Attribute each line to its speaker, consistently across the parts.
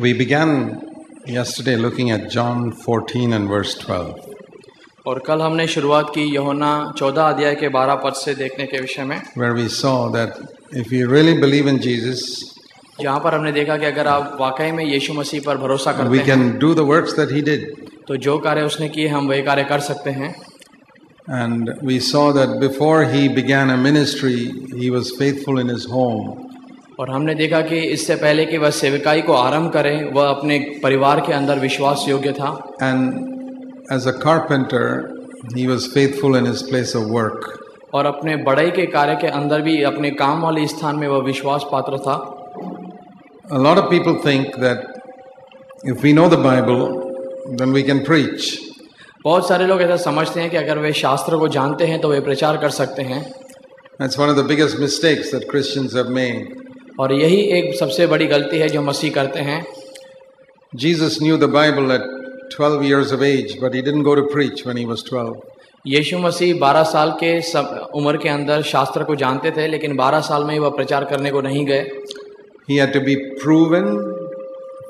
Speaker 1: We began yesterday looking at John 14 and verse 12.
Speaker 2: और कल हमने शुरुआत की यूहन्ना 14 अध्याय के 12 पद से देखने के विषय में,
Speaker 1: Where we saw that if we really believe in Jesus,
Speaker 2: जहाँ पर हमने देखा कि अगर आप वाकई में यीशु मसीह पर भरोसा
Speaker 1: we
Speaker 2: करते हैं
Speaker 1: can do the works that he did.
Speaker 2: तो जो कार्य उसने किए हम वही कार्य कर सकते हैं।
Speaker 1: And we saw that before he began a ministry, he was faithful in his home.
Speaker 2: और हमने देखा कि इससे पहले कि वह सेवकाई को आरंभ करें वह अपने परिवार के अंदर विश्वास योग्य था।
Speaker 1: And as a carpenter, he was faithful in his place of work.
Speaker 2: और अपने बढ़ई के कार्य के अंदर भी अपने काम वाले स्थान में वह विश्वास पात्र था।
Speaker 1: A lot of people think that if we know the Bible, then we can preach.
Speaker 2: बहुत सारे लोग ऐसा समझते हैं कि अगर वे शास्त्र को जानते हैं तो वे प्रचार कर सकते हैं।
Speaker 1: That's one of the biggest mistakes that Christians have made.
Speaker 2: और यही एक सबसे बड़ी गलती है जो मसीह करते हैं।
Speaker 1: Jesus knew the Bible at 12 years of age, but he didn't go to preach when he was 12.
Speaker 2: यीशु मसीह 12 साल के उम्र के अंदर शास्त्र को जानते थे, लेकिन 12 साल में ही वह प्रचार करने को नहीं गए।
Speaker 1: He had to be proven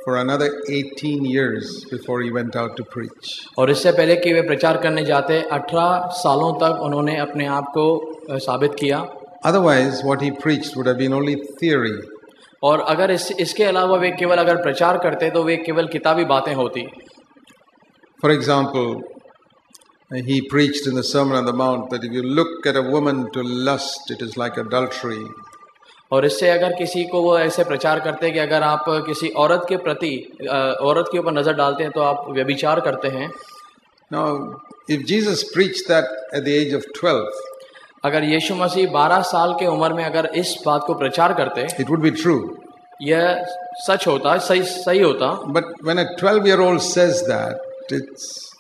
Speaker 1: for another 18 years before he went out to preach.
Speaker 2: और इससे पहले कि वे प्रचार करने जाते 18 सालों तक उन्होंने अपने आप को साबित किया।
Speaker 1: Otherwise, what he preached would have been only theory.
Speaker 2: और अगर इसके अलावा वे केवल अगर प्रचार करते तो वे केवल किताबी बातें होती।
Speaker 1: For example, he preached in the Sermon on the Mount that if you look at a woman to lust, it is like adultery.
Speaker 2: और इससे अगर किसी को वो ऐसे प्रचार करते कि अगर आप किसी औरत के प्रति औरत के ऊपर नजर डालते हैं तो आप व्यभिचार करते हैं।
Speaker 1: Now, if Jesus preached that at the age of 12,
Speaker 2: अगर यीशु मसीह 12 साल के उम्र में अगर इस बात को प्रचार करते,
Speaker 1: it would be true.
Speaker 2: यह सच होता, सही होता।
Speaker 1: But when a 12-year-old says that,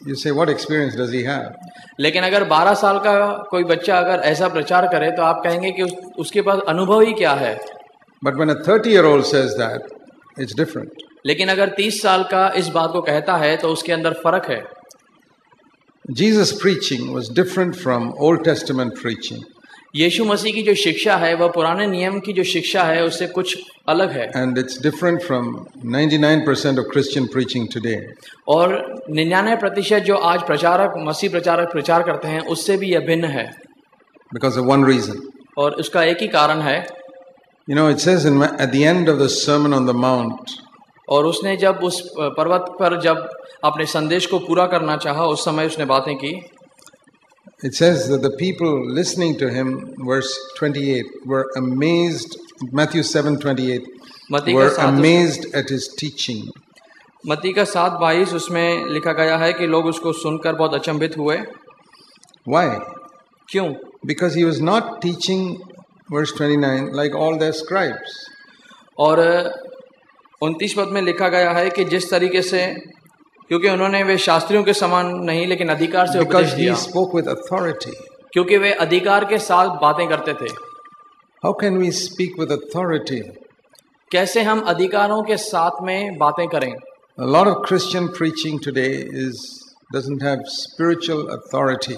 Speaker 1: you say, what experience does he have?
Speaker 2: लेकिन अगर 12 साल का कोई बच्चा अगर ऐसा प्रचार करे तो आप कहेंगे कि उसके पास अनुभव ही क्या है।
Speaker 1: But when a 30-year-old says that, it's different.
Speaker 2: लेकिन अगर 30 साल का इस बात को कहता है तो उसके अंदर फर्क है।
Speaker 1: Jesus' preaching was different from Old Testament preaching.
Speaker 2: यीशु मसीह की जो शिक्षा है वह पुराने नियम की जो शिक्षा है उससे कुछ अलग है।
Speaker 1: And it's different from 99% of Christian preaching today.
Speaker 2: और 99% जो आज मसीह प्रचारक प्रचार करते हैं उससे भी यह भिन्न है।
Speaker 1: Because of one reason.
Speaker 2: और उसका एक ही कारण है।
Speaker 1: You know, it says at the end of the Sermon on the Mount,
Speaker 2: और उसने जब उस पर्वत पर जब अपने संदेश को पूरा करना चाहा उस समय उसने बातें की।
Speaker 1: It says that the people listening to him, verse 28, were amazed. Matthew 7:28, were amazed at his teaching.
Speaker 2: मत्ती का 7:22 उसमें लिखा गया है कि लोग उसको सुनकर बहुत अचंभित हुए।
Speaker 1: Why?
Speaker 2: क्यों?
Speaker 1: Because he was not teaching, verse 29, like all their scribes.
Speaker 2: और 29 पद में लिखा गया है कि जिस तरीके से, क्योंकि उन्होंने वे शास्त्रियों के समान नहीं लेकिन अधिकार से उपदेश दिया।
Speaker 1: Because he spoke with authority.
Speaker 2: क्योंकि वे अधिकार के साथ बातें करते थे।
Speaker 1: How can we speak with authority?
Speaker 2: कैसे हम अधिकारों के साथ में बातें करें?
Speaker 1: A lot of Christian preaching today doesn't have spiritual authority.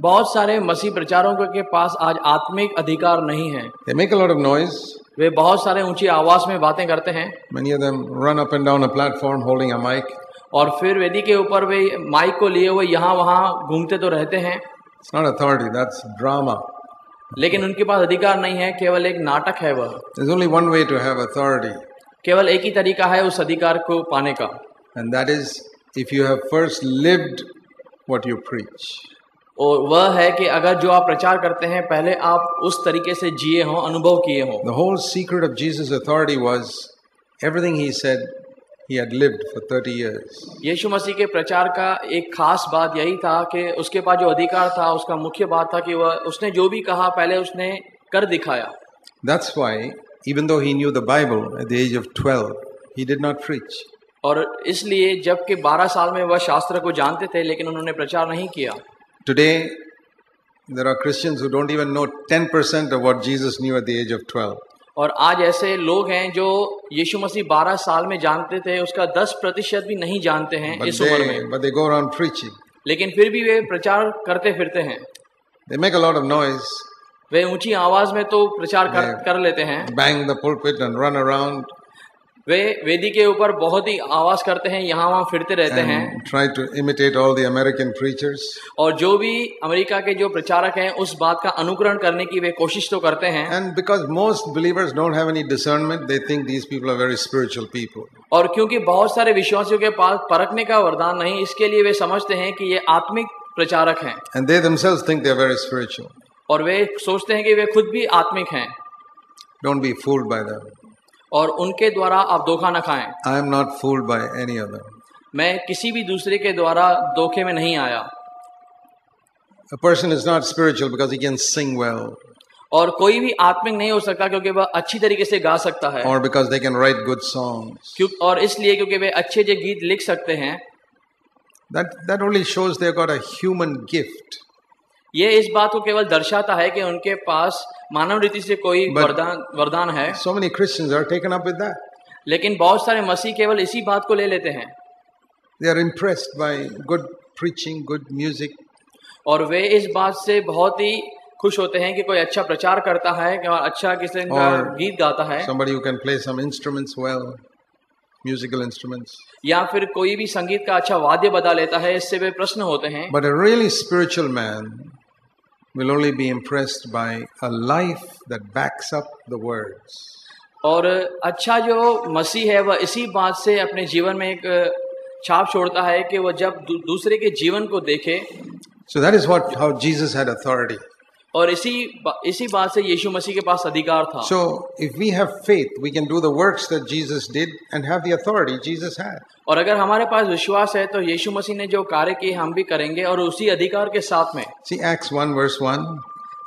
Speaker 2: बहुत सारे मसीह प्रचारकों के पास आज आत्मिक अधिकार नहीं है।
Speaker 1: They make a lot of noise.
Speaker 2: वे बहुत सारे ऊंची आवाज में बातें करते हैं।
Speaker 1: Many of them run up and down a platform holding a mic.
Speaker 2: और फिर वेदी के ऊपर वे माइक को लिए हुए यहाँ वहाँ घूमते तो रहते हैं।
Speaker 1: It's not authority, that's drama.
Speaker 2: लेकिन उनके पास अधिकार नहीं है, केवल एक नाटक है वह।
Speaker 1: There's only one way to have authority.
Speaker 2: केवल एक ही तरीका है उस अधिकार को पाने का।
Speaker 1: And that is if you have first lived what you preach.
Speaker 2: और वह है कि अगर जो आप प्रचार करते हैं पहले आप उस तरीके से जिए हों, अनुभव किए हों।
Speaker 1: The whole secret of Jesus' authority was everything he said he had lived for 30 years.
Speaker 2: यीशु मसीह के प्रचार का एक खास बात यही था कि उसके पास जो अधिकार था उसका मुख्य बात था कि वह उसने जो भी कहा पहले उसने कर दिखाया।
Speaker 1: That's why even though he knew the Bible at the age of 12, he did not preach.
Speaker 2: और इसलिए जबकि 12 साल में वह शास्त्र को जानते थे लेकिन उन्होंने प्रचार नहीं किया।
Speaker 1: Today there are Christians who don't even know 10% of what Jesus knew at the age of 12.
Speaker 2: और आज ऐसे लोग हैं जो यीशु मसीह 12 साल में जानते थे उसका 10% भी नहीं जानते हैं इस उम्र में।
Speaker 1: But they go around preaching.
Speaker 2: लेकिन फिर भी वे प्रचार करते फिरते हैं।
Speaker 1: They make a lot of noise.
Speaker 2: वे ऊंची आवाज में तो प्रचार कर लेते हैं।
Speaker 1: Bang the pulpit and run around.
Speaker 2: वे वेदी के ऊपर बहुत ही आवाज करते हैं, यहाँ वहाँ फिरते रहते हैं,
Speaker 1: try to imitate all the American preachers.
Speaker 2: और जो भी अमेरिका के जो प्रचारक हैं उस बात का अनुकरण करने की वे कोशिश तो करते हैं.
Speaker 1: And because most believers don't have any discernment, they think these people are very spiritual people.
Speaker 2: और क्योंकि बहुत सारे विश्वासियों के पास परखने का वरदान नहीं, इसके लिए वे समझते हैं कि ये आत्मिक प्रचारक हैं.
Speaker 1: And they themselves think they are very spiritual.
Speaker 2: और वे सोचते हैं कि वे खुद भी आत्मिक हैं.
Speaker 1: Don't be fooled by them.
Speaker 2: और उनके द्वारा आप धोखा न खाएं.
Speaker 1: I am not fooled by any of them.
Speaker 2: मैं किसी भी दूसरे के द्वारा धोखे में नहीं आया.
Speaker 1: A person is not spiritual because he can sing well.
Speaker 2: और कोई भी आत्मिक नहीं हो सकता क्योंकि वह अच्छी तरीके से गा सकता है.
Speaker 1: Or because they can write good songs.
Speaker 2: और इसलिए क्योंकि वे अच्छे जो गीत लिख सकते हैं.
Speaker 1: That only shows they've got a human gift.
Speaker 2: ये इस बात को केवल दर्शाता है कि उनके पास मानव रीति से कोई वरदान है.
Speaker 1: So many Christians are taken up with that.
Speaker 2: लेकिन बहुत सारे मसीह केवल इसी बात को ले लेते हैं.
Speaker 1: They are impressed by good preaching, good music.
Speaker 2: और वे इस बात से बहुत ही खुश होते हैं कि कोई अच्छा प्रचार करता है, कि अच्छा किसी का गीत गाता है.
Speaker 1: Somebody who can play some instruments well, musical instruments.
Speaker 2: या फिर कोई भी संगीत का अच्छा वाद्य बजा लेता है, इससे वे प्रश्न होते हैं.
Speaker 1: But a really spiritual man will only be impressed by a life that backs up the words.
Speaker 2: और अच्छा जो मसीह है वह इसी बात से अपने जीवन में एक छाप छोड़ता है कि वह जब दूसरे के जीवन को देखे.
Speaker 1: So that is how Jesus had authority.
Speaker 2: और इसी बात से यीशु मसीह के पास अधिकार था.
Speaker 1: So if we have faith, we can do the works that Jesus did and have the authority Jesus had.
Speaker 2: और अगर हमारे पास विश्वास है तो यीशु मसीह ने जो कार्य किए हम भी करेंगे और उसी अधिकार के साथ में.
Speaker 1: See Acts 1 verse 1.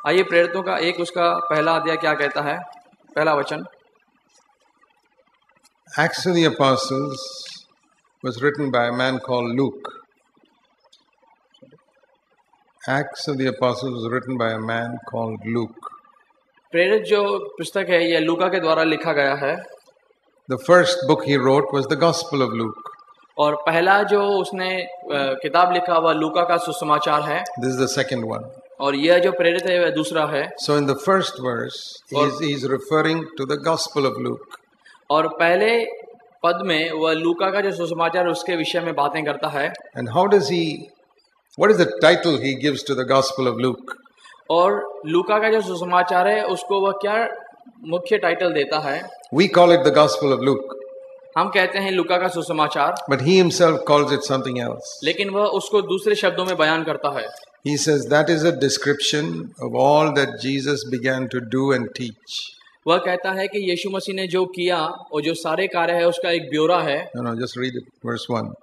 Speaker 2: आइए प्रेरितों का एक उसका पहला अध्याय क्या कहता है, पहला वचन.
Speaker 1: Acts of the Apostles was written by a man called Luke. Acts of the Apostles was written by a man called Luke.
Speaker 2: प्रेरित जो पुस्तक है यह लूका के द्वारा लिखा गया है.
Speaker 1: The first book he wrote was the Gospel of Luke.
Speaker 2: और पहला जो उसने किताब लिखा वह लूका का सुसमाचार है.
Speaker 1: This is the second one.
Speaker 2: और यह जो प्रेरित है वह दूसरा है.
Speaker 1: So in the first verse he is referring to the Gospel of Luke.
Speaker 2: और पहले पद में वह लूका का जो सुसमाचार उसके विषय में बातें करता है.
Speaker 1: And what is the title he gives to the Gospel of Luke?
Speaker 2: और लूका का जो सुसमाचार है उसको वह क्या मुख्य टाइटल देता है?
Speaker 1: We call it the Gospel of Luke.
Speaker 2: हम कहते हैं लूका का सुसमाचार.
Speaker 1: But he himself calls it something else.
Speaker 2: लेकिन वह उसको दूसरे शब्दों में बयान करता है.
Speaker 1: He says that is a description of all that Jesus began to do and teach.
Speaker 2: वह कहता है कि यीशु मसीह ने जो किया और जो सारे कार्य है उसका एक ब्यौरा है.
Speaker 1: No, just read it. Verse 1.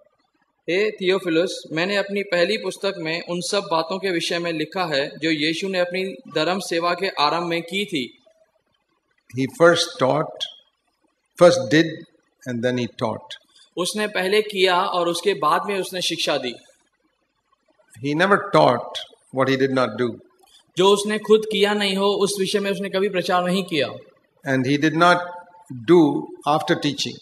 Speaker 2: Hey Theophilus, मैंने अपनी पहली पुस्तक में उन सब बातों के विषय में लिखा है जो यीशु ने अपनी धर्म सेवा के आरंभ में की थी.
Speaker 1: He first did and then he taught.
Speaker 2: उसने पहले किया और उसके बाद में उसने शिक्षा दी.
Speaker 1: He never taught what he did not do.
Speaker 2: जो उसने खुद किया नहीं हो उस विषय में उसने कभी प्रचार नहीं किया.
Speaker 1: And he did not do after teaching.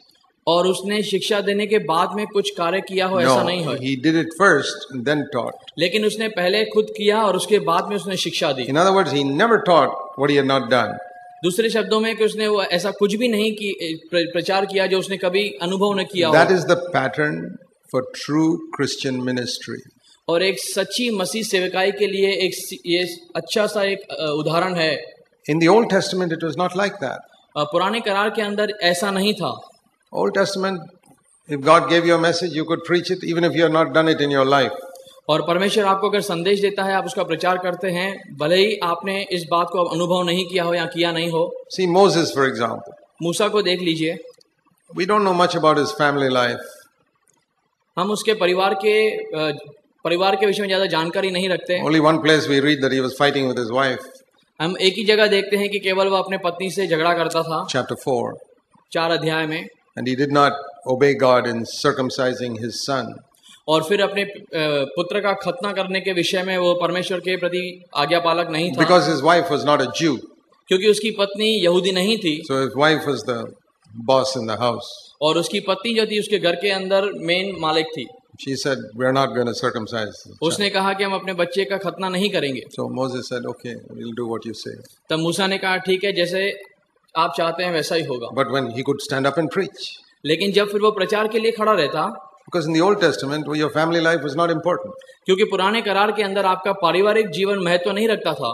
Speaker 2: और उसने शिक्षा देने के बाद में कुछ कार्य किया हो ऐसा नहीं है.
Speaker 1: He did it first and then taught.
Speaker 2: लेकिन उसने पहले खुद किया और उसके बाद में उसने शिक्षा दी.
Speaker 1: In other words, he never taught what he had not done.
Speaker 2: दूसरे शब्दों में कि उसने वो ऐसा कुछ भी नहीं प्रचार किया जो उसने कभी अनुभव न किया हो.
Speaker 1: That is the pattern for true Christian ministry.
Speaker 2: और एक सच्ची मसीह सेवकाई के लिए ये अच्छा सा एक उदाहरण है.
Speaker 1: In the Old Testament it was not like that.
Speaker 2: पुराने करार के अंदर ऐसा नहीं था.
Speaker 1: Old Testament, if God gave you a message, you could preach it even if you have not done it in your life.
Speaker 2: और परमेश्वर आपको अगर संदेश देता है आप उसका प्रचार करते हैं भले ही आपने इस बात को अनुभव नहीं किया हो या किया नहीं हो.
Speaker 1: See Moses for example.
Speaker 2: मूसा को देख लीजिए.
Speaker 1: We don't know much about his family life.
Speaker 2: हम उसके परिवार के विषय में ज्यादा जानकारी नहीं रखते.
Speaker 1: Only one place we read that he was fighting with his wife.
Speaker 2: हम एक ही जगह देखते हैं कि केवल वह अपने पत्नी से झगड़ा करता था.
Speaker 1: Chapter 4.
Speaker 2: 4 अध्याय में.
Speaker 1: And he did not obey God in circumcising his son.
Speaker 2: और फिर अपने पुत्र का खतना करने के विषय में वो परमेश्वर के प्रति आज्ञापालक नहीं था.
Speaker 1: Because his wife was not a Jew.
Speaker 2: क्योंकि उसकी पत्नी यहूदी नहीं थी.
Speaker 1: So his wife was the boss in the house.
Speaker 2: और उसकी पत्नी जो थी उसके घर के अंदर मेन मालिक थी.
Speaker 1: She said, "We are not going to circumcise."
Speaker 2: उसने कहा कि हम अपने बच्चे का खतना नहीं करेंगे.
Speaker 1: So Moses said, "Okay, we'll do what you say."
Speaker 2: तब मूसा ने कहा ठीक है जैसे आप चाहते हैं वैसा ही होगा.
Speaker 1: But when he could stand up and preach.
Speaker 2: लेकिन जब फिर वो प्रचार के लिए खड़ा रहता,
Speaker 1: because in the Old Testament your family life was not important.
Speaker 2: क्योंकि पुराने करार के अंदर आपका पारिवारिक जीवन महत्व नहीं रखता था.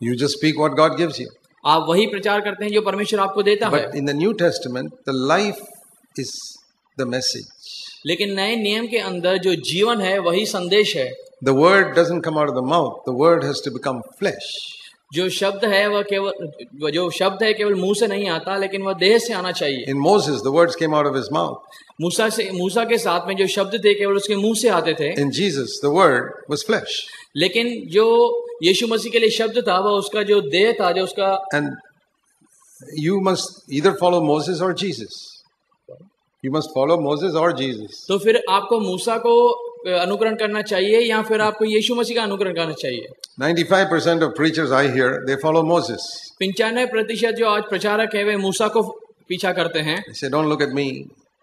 Speaker 1: You just speak what God gives you.
Speaker 2: आप वही प्रचार करते हैं जो परमेश्वर आपको देता है.
Speaker 1: But in the New Testament, the life is the message.
Speaker 2: लेकिन नए नियम के अंदर जो जीवन है वही संदेश है.
Speaker 1: The word doesn't come out of the mouth. The word has to become flesh.
Speaker 2: जो शब्द है वह केवल मुंह से नहीं आता, लेकिन वह देह से आना चाहिए.
Speaker 1: In Moses, the words came out of his mouth.
Speaker 2: मूसा के साथ में जो शब्द थे केवल उसके मुंह से आते थे.
Speaker 1: In Jesus, the word was flesh.
Speaker 2: लेकिन जो यीशु मसीह के लिए शब्द था वह उसका जो देह था, जो उसका.
Speaker 1: And you must either follow Moses or Jesus. You must follow Moses or Jesus.
Speaker 2: तो फिर आपको मूसा को अनुकरण करना चाहिए या फिर आपको यीशु मसीह का अनुकरण करना चाहिए.
Speaker 1: 95% of preachers I hear, they follow Moses.
Speaker 2: 95% जो आज प्रचारक है वे मूसा को पीछा करते हैं.
Speaker 1: They say, don't look at me.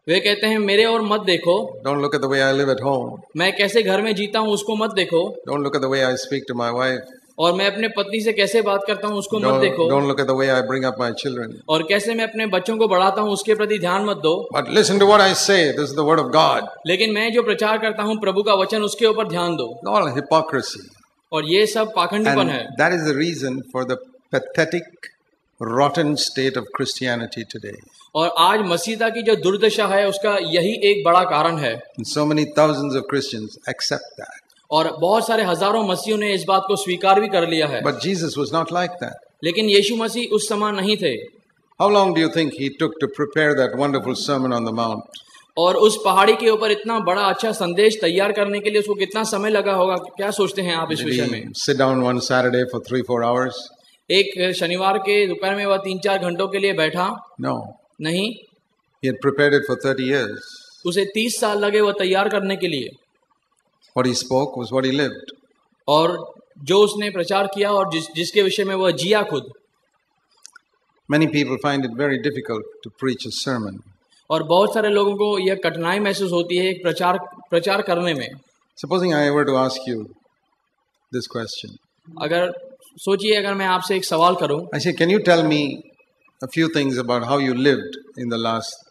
Speaker 2: वे कहते हैं मेरे और मत देखो.
Speaker 1: Don't look at the way I live at home.
Speaker 2: मैं कैसे घर में जीता हूँ उसको मत देखो.
Speaker 1: Don't look at the way I speak to my wife.
Speaker 2: और मैं अपने पत्नी से कैसे बात करता हूँ उसको मत देखो.
Speaker 1: Don't look at the way I bring up my children.
Speaker 2: और कैसे मैं अपने बच्चों को बढ़ाता हूँ उसके प्रति ध्यान मत दो.
Speaker 1: But listen to what I say. This is the word of God.
Speaker 2: लेकिन मैं जो प्रचार करता हूँ प्रभु का वचन, उसके ऊपर ध्यान दो.
Speaker 1: All hypocrisy.
Speaker 2: और ये सब पाखंडीपन है.
Speaker 1: That is the reason for the pathetic, rotten state of Christianity today.
Speaker 2: और आज मसीहता की जो दुर्दशा है उसका यही एक बड़ा कारण है.
Speaker 1: And so many thousands of Christians accept that.
Speaker 2: और बहुत सारे हजारों मसीहों ने इस बात को स्वीकार भी कर लिया है.
Speaker 1: But Jesus was not like that.
Speaker 2: लेकिन यीशु मसीह उस समान नहीं थे.
Speaker 1: How long do you think he took to prepare that wonderful sermon on the mount?
Speaker 2: और उस पहाड़ी के ऊपर इतना बड़ा अच्छा संदेश तैयार करने के लिए उसको कितना समय लगा होगा, क्या सोचते हैं आप इस विषय में?
Speaker 1: Sit down one Saturday for 3-4 hours?
Speaker 2: एक शनिवार के दोपहर में वह 3-4 घंटों के लिए बैठा?
Speaker 1: No.
Speaker 2: नहीं.
Speaker 1: He had prepared it for 30 years.
Speaker 2: उसे 30 साल लगे वह तैयार करने के लिए.
Speaker 1: What he spoke was what he lived.
Speaker 2: और जो उसने प्रचार किया और जिसके विषय में वह जिया खुद.
Speaker 1: Many people find it very difficult to preach a sermon.
Speaker 2: और बहुत सारे लोगों को यह कठिनाई महसूस होती है प्रचार करने में.
Speaker 1: Supposing I were to ask you this question.
Speaker 2: अगर सोचिए अगर मैं आपसे एक सवाल करूं.
Speaker 1: I say, can you tell me a few things about how you lived in the last